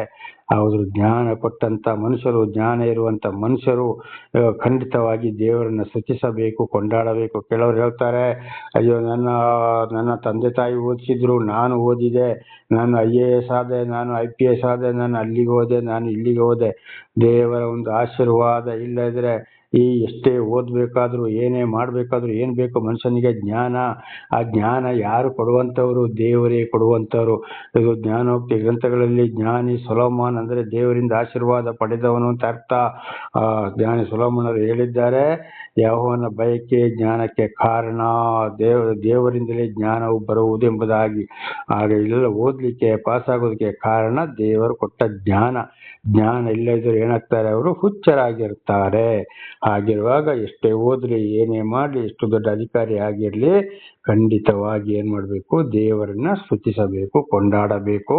ಅವರು ಜ್ಞಾನ ಕೊಟ್ಟಂತ ಮನುಷ್ಯರು, ಜ್ಞಾನ ಇರುವಂತ ಮನುಷ್ಯರು ಖಂಡಿತವಾಗಿ ದೇವರನ್ನ ಸ್ತುತಿಸಬೇಕು, ಕೊಂಡಾಡಬೇಕು. ಕೆಲವರು ಹೇಳ್ತಾರೆ, ಅಯ್ಯೋ ನನ್ನ ತಂದೆ ತಾಯಿ ಓದಿಸಿದ್ರು, ನಾನು ಓದಿದೆ, ನಾನು IAS ಆದೆ, ನಾನು IPS ಆದೆ, ನಾನು ಅಲ್ಲಿಗೆ ಹೋದೆ, ನಾನು ಇಲ್ಲಿಗೆ ಹೋದೆ. ದೇವರ ಒಂದು ಆಶೀರ್ವಾದ ಇಲ್ಲದ್ರೆ ಎಷ್ಟೇ ಓದ್ಬೇಕಾದ್ರೂ ಏನೇ ಮಾಡ್ಬೇಕಾದ್ರೂ ಏನ್ ಬೇಕು ಮನುಷ್ಯನಿಗೆ ಜ್ಞಾನ. ಆ ಜ್ಞಾನ ಯಾರು ಕೊಡುವಂತವ್ರು? ದೇವರೇ ಕೊಡುವಂತವ್ರು. ಇದು ಜ್ಞಾನೋಕ್ತಿ ಗ್ರಂಥಗಳಲ್ಲಿ ಜ್ಞಾನಿ ಸೊಲೊಮೋನ್ ಅಂದ್ರೆ ದೇವರಿಂದ ಆಶೀರ್ವಾದ ಪಡೆದವನು ಅಂತ ಅರ್ಥ. ಜ್ಞಾನಿ ಸೊಲೊಮೋನರು ಹೇಳಿದ್ದಾರೆ, ಯೆಹೋವನ ಬಯಕೆ ಜ್ಞಾನಕ್ಕೆ ಕಾರಣ, ದೇವರಿಂದಲೇ ಜ್ಞಾನವು ಬರುವುದು ಎಂಬುದಾಗಿ. ಆಗ ಇಲ್ಲೆಲ್ಲ ಓದ್ಲಿಕ್ಕೆ ಪಾಸ್ ಆಗೋದಕ್ಕೆ ಕಾರಣ ದೇವರು ಕೊಟ್ಟ ಜ್ಞಾನ. ಜ್ಞಾನ ಇಲ್ಲದಿದ್ದರೆ ಏನಾಗ್ತಾರೆ, ಅವರು ಹುಚ್ಚರಾಗಿರ್ತಾರೆ. ಹಾಗಿರುವಾಗ ಎಷ್ಟೇ ಓದ್ರಿ, ಏನೇ ಮಾಡ್ಲಿ, ಎಷ್ಟು ದೊಡ್ಡ ಅಧಿಕಾರಿ ಆಗಿರ್ಲಿ, ಖಂಡಿತವಾಗಿ ಏನ್ ಮಾಡ್ಬೇಕು, ದೇವರನ್ನ ಸ್ತುತಿಸಬೇಕು, ಕೊಂಡಾಡಬೇಕು.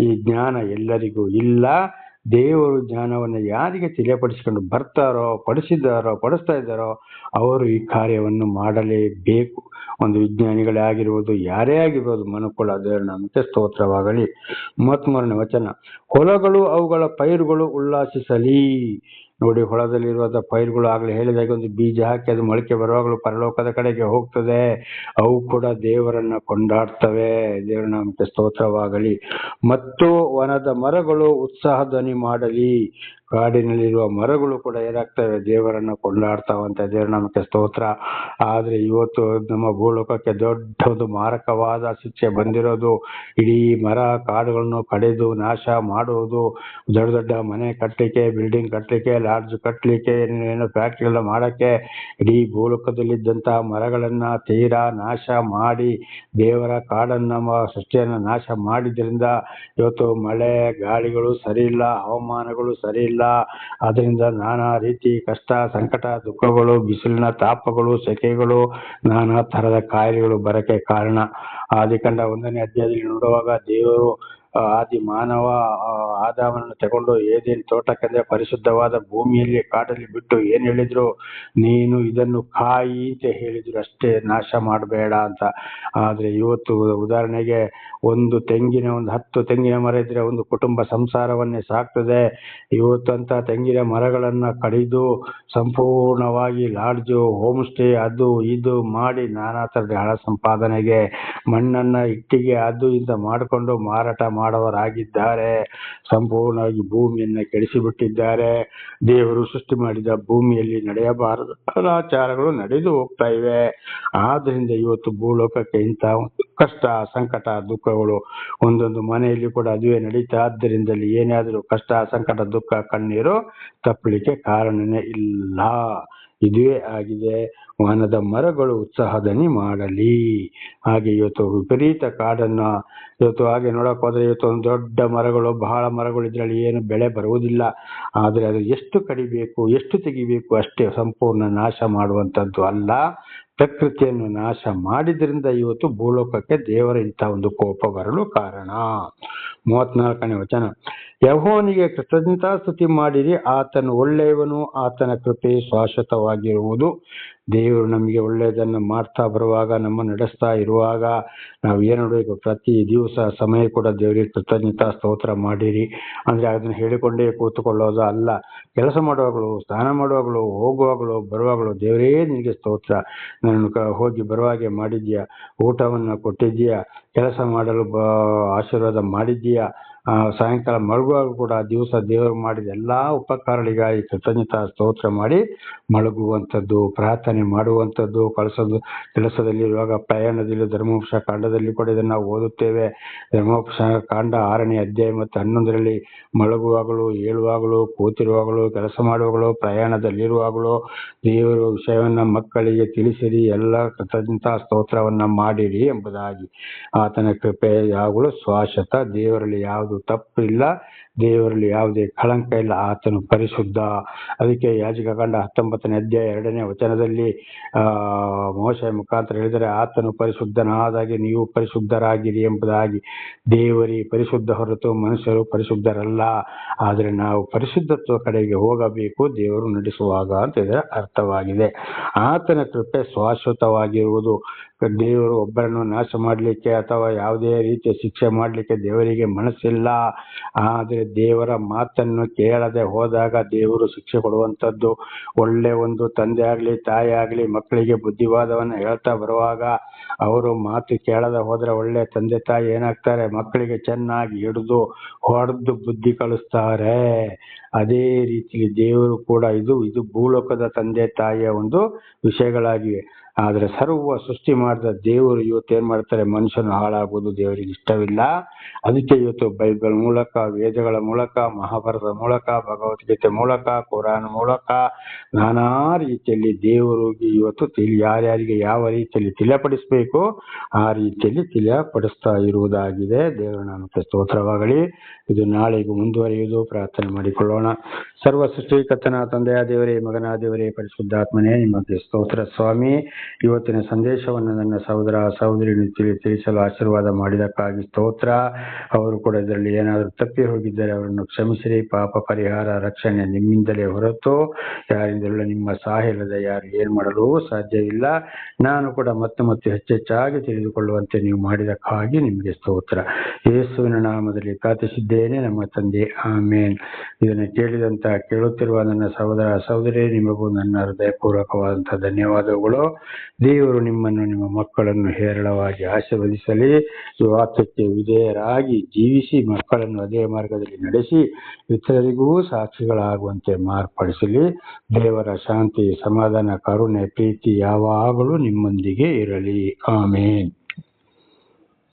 ಈ ಜ್ಞಾನ ಎಲ್ಲರಿಗೂ ಇಲ್ಲ. ದೇವರು ಜ್ಞಾನವನ್ನು ಯಾರಿಗೆ ತಿಳಿಯಪಡಿಸಿಕೊಂಡು ಬರ್ತಾರೋ, ಪಡಿಸ್ತಾ ಇದ್ದಾರೋ ಅವರು ಈ ಕಾರ್ಯವನ್ನು ಮಾಡಲೇಬೇಕು. ಒಂದು ವಿಜ್ಞಾನಿಗಳೇ ಆಗಿರ್ಬೋದು, ಯಾರೇ ಆಗಿರ್ಬೋದು, ಮನುಕುಲ ದೇವರ ನಾಮಕ್ಕೆ ಸ್ತೋತ್ರವಾಗಲಿ. 33ನೇ ವಚನ, ಹೊಲಗಳು ಅವುಗಳ ಪೈರುಗಳು ಉಲ್ಲಾಸಿಸಲಿ. ನೋಡಿ, ಹೊಲದಲ್ಲಿರುವಂತಹ ಪೈರುಗಳು ಆಗಲೇ ಹೇಳಿದಾಗ ಒಂದು ಬೀಜ ಹಾಕಿ ಅದು ಮೊಳಕೆ ಬರುವಾಗಲೂ ಪರಲೋಕದ ಕಡೆಗೆ ಹೋಗ್ತದೆ. ಅವು ಕೂಡ ದೇವರನ್ನ ಕೊಂಡಾಡ್ತವೆ. ದೇವರ ನಾಮಕ್ಕೆ ಸ್ತೋತ್ರವಾಗಲಿ. ಮತ್ತು ವನದ ಮರಗಳು ಉತ್ಸಾಹ ಧ್ವನಿ ಮಾಡಲಿ. ಕಾಡಿನಲ್ಲಿರುವ ಮರಗಳು ಕೂಡ ಏನಾಗ್ತವೆ, ದೇವರನ್ನ ಕೊಂಡಾಡ್ತಾವಂತೆ. ದೇವರ ನಾಮಕ್ಕೆ ಸ್ತೋತ್ರ. ಆದ್ರೆ ಇವತ್ತು ನಮ್ಮ ಭೂಲೋಕಕ್ಕೆ ದೊಡ್ಡ ಒಂದು ಮಾರಕವಾದ ಶಿಕ್ಷೆ ಬಂದಿರೋದು. ಇಡೀ ಮರ ಕಾಡುಗಳನ್ನು ಕಡಿದು ನಾಶ ಮಾಡುವುದು, ದೊಡ್ಡ ದೊಡ್ಡ ಮನೆ ಕಟ್ಟಲಿಕ್ಕೆ, ಬಿಲ್ಡಿಂಗ್ ಕಟ್ಟಲಿಕ್ಕೆ, ಲಾಡ್ಜ್ ಕಟ್ಟಲಿಕ್ಕೆ, ಏನೇನು ಫ್ಯಾಕ್ಟ್ರಿಗಳನ್ನ ಮಾಡಕ್ಕೆ ಇಡೀ ಭೂಲೋಕದಲ್ಲಿದ್ದಂತಹ ಮರಗಳನ್ನ ತೀರಾ ನಾಶ ಮಾಡಿ ದೇವರ ಕಾಡನ್ನ ಸೃಷ್ಟಿಯನ್ನ ನಾಶ ಮಾಡಿದ್ರಿಂದ ಇವತ್ತು ಮಳೆ ಗಾಳಿಗಳು ಸರಿ ಇಲ್ಲ, ಹವಾಮಾನಗಳು ಸರಿ ಇಲ್ಲ. ಅದರಿಂದ ನಾನಾ ರೀತಿ ಕಷ್ಟ, ಸಂಕಟ, ದುಃಖಗಳು, ಬಿಸಿಲಿನ ತಾಪಗಳು, ಸೆಕೆಗಳು, ನಾನಾ ತರದ ಕಾಯಿಲೆಗಳು ಬರಕ್ಕೆ ಕಾರಣ. ಆದಿಕಾಂಡ 1ನೇ ಅಧ್ಯಾಯದಲ್ಲಿ ನೋಡುವಾಗ ದೇವರು ಆದಿ ಮಾನವ ಆದಾಮನನ್ನು ತಗೊಂಡು ಏದೇನು ತೋಟಕ್ಕೆ ಪರಿಶುದ್ಧವಾದ ಭೂಮಿಯಲ್ಲಿ ಕಾಡಲ್ಲಿ ಬಿಟ್ಟು ಏನ್ ಹೇಳಿದ್ರು, ನೀನು ಇದನ್ನು ಕಾಯಿ ಅಂತ ಹೇಳಿದ್ರು ಅಷ್ಟೇ, ನಾಶ ಮಾಡಬೇಡ ಅಂತ. ಆದ್ರೆ ಇವತ್ತು ಉದಾಹರಣೆಗೆ ಒಂದು 10 ತೆಂಗಿನ ಮರ ಇದ್ರೆ ಒಂದು ಕುಟುಂಬ ಸಂಸಾರವನ್ನೇ ಸಾಕ್ತದೆ. ಇವತ್ತು ಅಂತ ತೆಂಗಿನ ಮರಗಳನ್ನ ಕಡಿದು ಸಂಪೂರ್ಣವಾಗಿ ಲಾಡ್ಜು, ಹೋಮ್ ಸ್ಟೇ, ಅದು ಇದು ಮಾಡಿ ನಾನಾ ತರದ ಹಣ ಸಂಪಾದನೆಗೆ, ಮಣ್ಣನ್ನ ಇಟ್ಟಿಗೆ ಅದು ಇಂತ ಮಾಡಿಕೊಂಡು ಮಾರಾಟ ಮಾಡುವವರಾಗಿದ್ದಾರೆ. ಸಂಪೂರ್ಣವಾಗಿ ಭೂಮಿಯನ್ನ ಕೆಡಿಸಿಬಿಟ್ಟಿದ್ದಾರೆ. ದೇವರು ಸೃಷ್ಟಿ ಮಾಡಿದ ಭೂಮಿಯಲ್ಲಿ ನಡೆಯಬಾರದ ಅನಾಚಾರಗಳು ನಡೆದು ಹೋಗ್ತಾ ಇವೆ. ಆದ್ರಿಂದ ಇವತ್ತು ಭೂಲೋಕಕ್ಕೆ ಇಂಥ ಕಷ್ಟ, ಸಂಕಟ, ದುಃಖಗಳು ಒಂದೊಂದು ಮನೆಯಲ್ಲಿ ಕೂಡ ಅದುವೇ ನಡೀತಾ. ಆದ್ದರಿಂದಲೇ ಏನೇ ಆದರೂ ಕಷ್ಟ, ಸಂಕಟ, ದುಃಖ, ಕಣ್ಣೀರು ತಪ್ಪಲಿಕ್ಕೆ ಕಾರಣನೇ ಇಲ್ಲ. ಇದುವೇ ಆಗಿದೆ. ವನದ ಮರಗಳು ಉತ್ಸಾಹದನಿ ಮಾಡಲಿ. ಹಾಗೆ ಇವತ್ತು ವಿಪರೀತ ಕಾಡನ್ನ ಇವತ್ತು ಹಾಗೆ ನೋಡಕ್ ಹೋದ್ರೆ ಇವತ್ತು ಒಂದು ದೊಡ್ಡ ಮರಗಳು, ಬಹಳ ಮರಗಳು ಇದ್ರಲ್ಲಿ ಏನು ಬೆಳೆ ಬರುವುದಿಲ್ಲ. ಆದ್ರೆ ಅದು ಎಷ್ಟು ಕಡಿಬೇಕು, ಎಷ್ಟು ತೆಗಿಬೇಕು ಅಷ್ಟೇ. ಸಂಪೂರ್ಣ ನಾಶ ಮಾಡುವಂತದ್ದು ಅಲ್ಲ. ಪ್ರಕೃತಿಯನ್ನು ನಾಶ ಮಾಡಿದ್ರಿಂದ ಇವತ್ತು ಭೂಲೋಕಕ್ಕೆ ದೇವರ ಇಂಥ ಒಂದು ಕೋಪ ಬರಲು ಕಾರಣ. 34ನೇ ವಚನ, ಯೆಹೋವನಿಗೆ ಕೃತಜ್ಞತಾಸ್ತುತಿ ಮಾಡಿರಿ, ಆತನು ಒಳ್ಳೆಯವನು, ಆತನ ಕೃಪೆ ಶಾಶ್ವತವಾಗಿರುವುದು. ದೇವರು ನಮಗೆ ಒಳ್ಳೆಯದನ್ನು ಮಾಡ್ತಾ ಬರುವಾಗ, ನಮ್ಮ ನಡೆಸ್ತಾ ಇರುವಾಗ ನಾವು ಏನು ಮಾಡಬೇಕು? ಪ್ರತಿ ದಿವಸ ಸಮಯ ಕೂಡ ದೇವರಿಗೆ ಕೃತಜ್ಞತಾ ಸ್ತೋತ್ರ ಮಾಡಿರಿ. ಅಂದ್ರೆ ಅದನ್ನು ಹೇಳಿಕೊಂಡೇ ಕೂತುಕೊಳ್ಳೋದು ಅಲ್ಲ. ಕೆಲಸ ಮಾಡುವಾಗಲೂ, ಸ್ನಾನ ಮಾಡುವಾಗಲೂ, ಹೋಗುವಾಗಲೂ, ಬರುವಾಗಲೂ ದೇವರೇ ನಿನಗೆ ಸ್ತೋತ್ರ. ನಾನು ಹೋಗಿ ಬರುವಾಗೆ ಮಾಡಿದ್ಯಾ, ಊಟವನ್ನು ಕೊಟ್ಟಿದ್ಯಾ, ಕೆಲಸ ಮಾಡಲು ಆಶೀರ್ವಾದ ಮಾಡಿದ್ಯಾ, ಸಾಯಂಕಾಲ ಮಲಗುವಾಗ ಕೂಡ ದಿವಸ ದೇವರು ಮಾಡಿದ ಎಲ್ಲಾ ಉಪಕಾರಗಳಿಗಾಗಿ ಕೃತಜ್ಞತಾ ಸ್ತೋತ್ರ ಮಾಡಿ ಮಲಗುವಂಥದ್ದು, ಪ್ರಾರ್ಥನೆ ಮಾಡುವಂಥದ್ದು. ಕೆಲಸದಲ್ಲಿರುವಾಗ, ಪ್ರಯಾಣದಲ್ಲಿ, ಧರ್ಮೋಪದೇಶ ಕಾಂಡದಲ್ಲಿ ಕೂಡ ಇದನ್ನು ನಾವು ಓದುತ್ತೇವೆ. ಧರ್ಮೋಪದೇಶ ಕಾಂಡ 6ನೇ ಅಧ್ಯಾಯ ಮತ್ತು 11ರಲ್ಲಿ ಮಲಗುವಾಗಲೂ, ಏಳುವಾಗಲೂ, ಕೂತಿರುವಾಗಲೂ, ಕೆಲಸ ಮಾಡುವಾಗಲೂ, ಪ್ರಯಾಣದಲ್ಲಿರುವಾಗಲೂ ದೇವರ ವಿಷಯವನ್ನ ಮಕ್ಕಳಿಗೆ ತಿಳಿಸಿರಿ, ಎಲ್ಲ ಕೃತಜ್ಞತಾ ಸ್ತೋತ್ರವನ್ನ ಮಾಡಿರಿ ಎಂಬುದಾಗಿ. ಆತನ ಕೃಪೆ ಯಾವಾಗಲೂ ಶಾಶ್ವತ. ದೇವರಲ್ಲಿ ಯಾವುದು ತಪ್ಪಿಲ್ಲ, ದೇವರಲ್ಲಿ ಯಾವುದೇ ಕಳಂಕ ಇಲ್ಲ. ಆತನು ಪರಿಶುದ್ಧ. ಅದಕ್ಕೆ ಯಾಜಕಕಾಂಡ 19ನೇ ಅಧ್ಯಾಯ 2ನೇ ವಚನದಲ್ಲಿ ಮೋಶೆಯ ಮುಖಾಂತರ ಹೇಳಿದರೆ, ಆತನು ಪರಿಶುದ್ಧನಾದಾಗೆ ನೀವು ಪರಿಶುದ್ಧರಾಗಿರಿ ಎಂಬುದಾಗಿ. ದೇವರಿ ಪರಿಶುದ್ಧ ಹೊರತು ಮನುಷ್ಯರು ಪರಿಶುದ್ಧರಲ್ಲ. ಆದರೆ ನಾವು ಪರಿಶುದ್ಧತ್ವ ಕಡೆಗೆ ಹೋಗಬೇಕು ದೇವರು ನಡೆಸುವಾಗ ಅಂತ ಇದರ ಅರ್ಥವಾಗಿದೆ. ಆತನ ಕೃಪೆ ಶಾಶ್ವತವಾಗಿರುವುದು. ದೇವರು ಒಬ್ಬರನ್ನು ನಾಶ ಮಾಡಲಿಕ್ಕೆ ಅಥವಾ ಯಾವುದೇ ರೀತಿಯ ಶಿಕ್ಷೆ ಮಾಡಲಿಕ್ಕೆ ದೇವರಿಗೆ ಮನಸ್ಸಿಲ್ಲ. ಆದರೆ ದೇವರ ಮಾತನ್ನು ಕೇಳದೆ ಹೋದಾಗ ದೇವರು ಶಿಕ್ಷೆ ಕೊಡುವಂಥದ್ದು. ಒಳ್ಳೆ ಒಂದು ತಂದೆ ಆಗಲಿ, ತಾಯಿ ಆಗಲಿ ಮಕ್ಕಳಿಗೆ ಬುದ್ಧಿವಾದವನ್ನು ಹೇಳ್ತಾ ಬರುವಾಗ ಅವರು ಮಾತು ಕೇಳದೆ ಹೋದ್ರೆ ಒಳ್ಳೆ ತಂದೆ ತಾಯಿ ಏನಾಗ್ತಾರೆ? ಮಕ್ಕಳಿಗೆ ಚೆನ್ನಾಗಿ ಹಿಡಿದು ಹೊಡೆದು ಬುದ್ಧಿ ಕಲಿಸ್ತಾರೆ. ಅದೇ ರೀತಿಯಲ್ಲಿ ದೇವರು ಕೂಡ ಇದು ಭೂಲೋಕದ ತಂದೆ ತಾಯಿಯ ಒಂದು ವಿಷಯಗಳಾಗಿವೆ. ಆದ್ರೆ ಸರ್ವ ಸೃಷ್ಟಿ ಮಾಡಿದ ದೇವರು ಇವತ್ತು ಏನ್ ಮಾಡ್ತಾರೆ? ಮನುಷ್ಯನು ಹಾಳಾಗುವುದು ದೇವರಿಗೆ ಇಷ್ಟವಿಲ್ಲ. ಅದಕ್ಕೆ ಇವತ್ತು ಬೈಬಲ್ ಮೂಲಕ, ವೇದಗಳ ಮೂಲಕ, ಮಹಾಭಾರತದ ಮೂಲಕ, ಭಗವದ್ಗೀತೆ ಮೂಲಕ, ಕುರಾನ್ ಮೂಲಕ ನಾನಾ ರೀತಿಯಲ್ಲಿ ದೇವರಿಗೆ ಇವತ್ತು ಯಾರ್ಯಾರಿಗೆ ಯಾವ ರೀತಿಯಲ್ಲಿ ತಿಳಿಯಪಡಿಸಬೇಕು ಆ ರೀತಿಯಲ್ಲಿ ತಿಳಿಯಪಡಿಸ್ತಾ ಇರುವುದಾಗಿದೆ. ದೇವರ ನಾಮಕ್ಕೆ ಸ್ತೋತ್ರವಾಗಲಿ. ಇದು ನಾಳೆಗೂ ಮುಂದುವರಿಯುವುದು. ಪ್ರಾರ್ಥನೆ ಮಾಡಿಕೊಳ್ಳೋಣ. ಸರ್ವ ಸೃಷ್ಟಿಕರ್ತನ ತಂದೆಯ ದೇವರೇ, ಮಗನ ದೇವರೇ, ಪರಿಶುದ್ಧಾತ್ಮನೇ, ನಿಮಗೆ ಸ್ತೋತ್ರ ಸ್ವಾಮಿ. ಇವತ್ತಿನ ಸಂದೇಶವನ್ನು ನನ್ನ ಸಹೋದರ ಸಹೋದರಿ ತಿಳಿಸಲು ಆಶೀರ್ವಾದ ಮಾಡಿದಕ್ಕಾಗಿ ಸ್ತೋತ್ರ. ಅವರು ಕೂಡ ಇದರಲ್ಲಿ ಏನಾದರೂ ತಪ್ಪಿ ಹೋಗಿದ್ದರೆ ಅವರನ್ನು ಕ್ಷಮಿಸಿರಿ. ಪಾಪ ಪರಿಹಾರ, ರಕ್ಷಣೆ ನಿಮ್ಮಿಂದಲೇ ಹೊರತು ಯಾರಿಂದಲೂ ನಿಮ್ಮ ಸಹಾಯ ಇಲ್ಲದೆ ಯಾರು ಏನ್ ಮಾಡಲು ಸಾಧ್ಯವಿಲ್ಲ. ನಾನು ಕೂಡ ಮತ್ತೆ ಹೆಚ್ಚೆಚ್ಚಾಗಿ ತಿಳಿದುಕೊಳ್ಳುವಂತೆ ನೀವು ಮಾಡಿದಕ್ಕಾಗಿ ನಿಮಗೆ ಸ್ತೋತ್ರ. ಯೇಸುವಿನ ನಾಮದಲ್ಲಿ ಪ್ರಾರ್ಥಿಸಿದ್ದೇನೆ ನಮ್ಮ ತಂದೆ, ಆಮೇನ್. ಇದನ್ನು ಕೇಳುತ್ತಿರುವ ನನ್ನ ಸಹೋದರ ಸಹೋದರಿ, ನಿಮಗೂ ನನ್ನ ಹೃದಯಪೂರ್ವಕವಾದಂತಹ ಧನ್ಯವಾದಗಳು. ದೇವರು ನಿಮ್ಮನ್ನು, ನಿಮ್ಮ ಮಕ್ಕಳನ್ನು ಹೇರಳವಾಗಿ ಆಶೀರ್ವದಿಸಲಿ. ಈ ವಾಕ್ಯಕ್ಕೆ ವಿಧೇಯರಾಗಿ ಜೀವಿಸಿ ಮಕ್ಕಳನ್ನು ಅದೇ ಮಾರ್ಗದಲ್ಲಿ ನಡೆಸಿ ಇತರರಿಗೂ ಸಾಕ್ಷಿಗಳಾಗುವಂತೆ ಮಾರ್ಪಡಿಸಲಿ. ದೇವರ ಶಾಂತಿ, ಸಮಾಧಾನ, ಕರುಣೆ, ಪ್ರೀತಿ ಯಾವಾಗಲೂ ನಿಮ್ಮೊಂದಿಗೆ ಇರಲಿ. ಆಮೇನ್.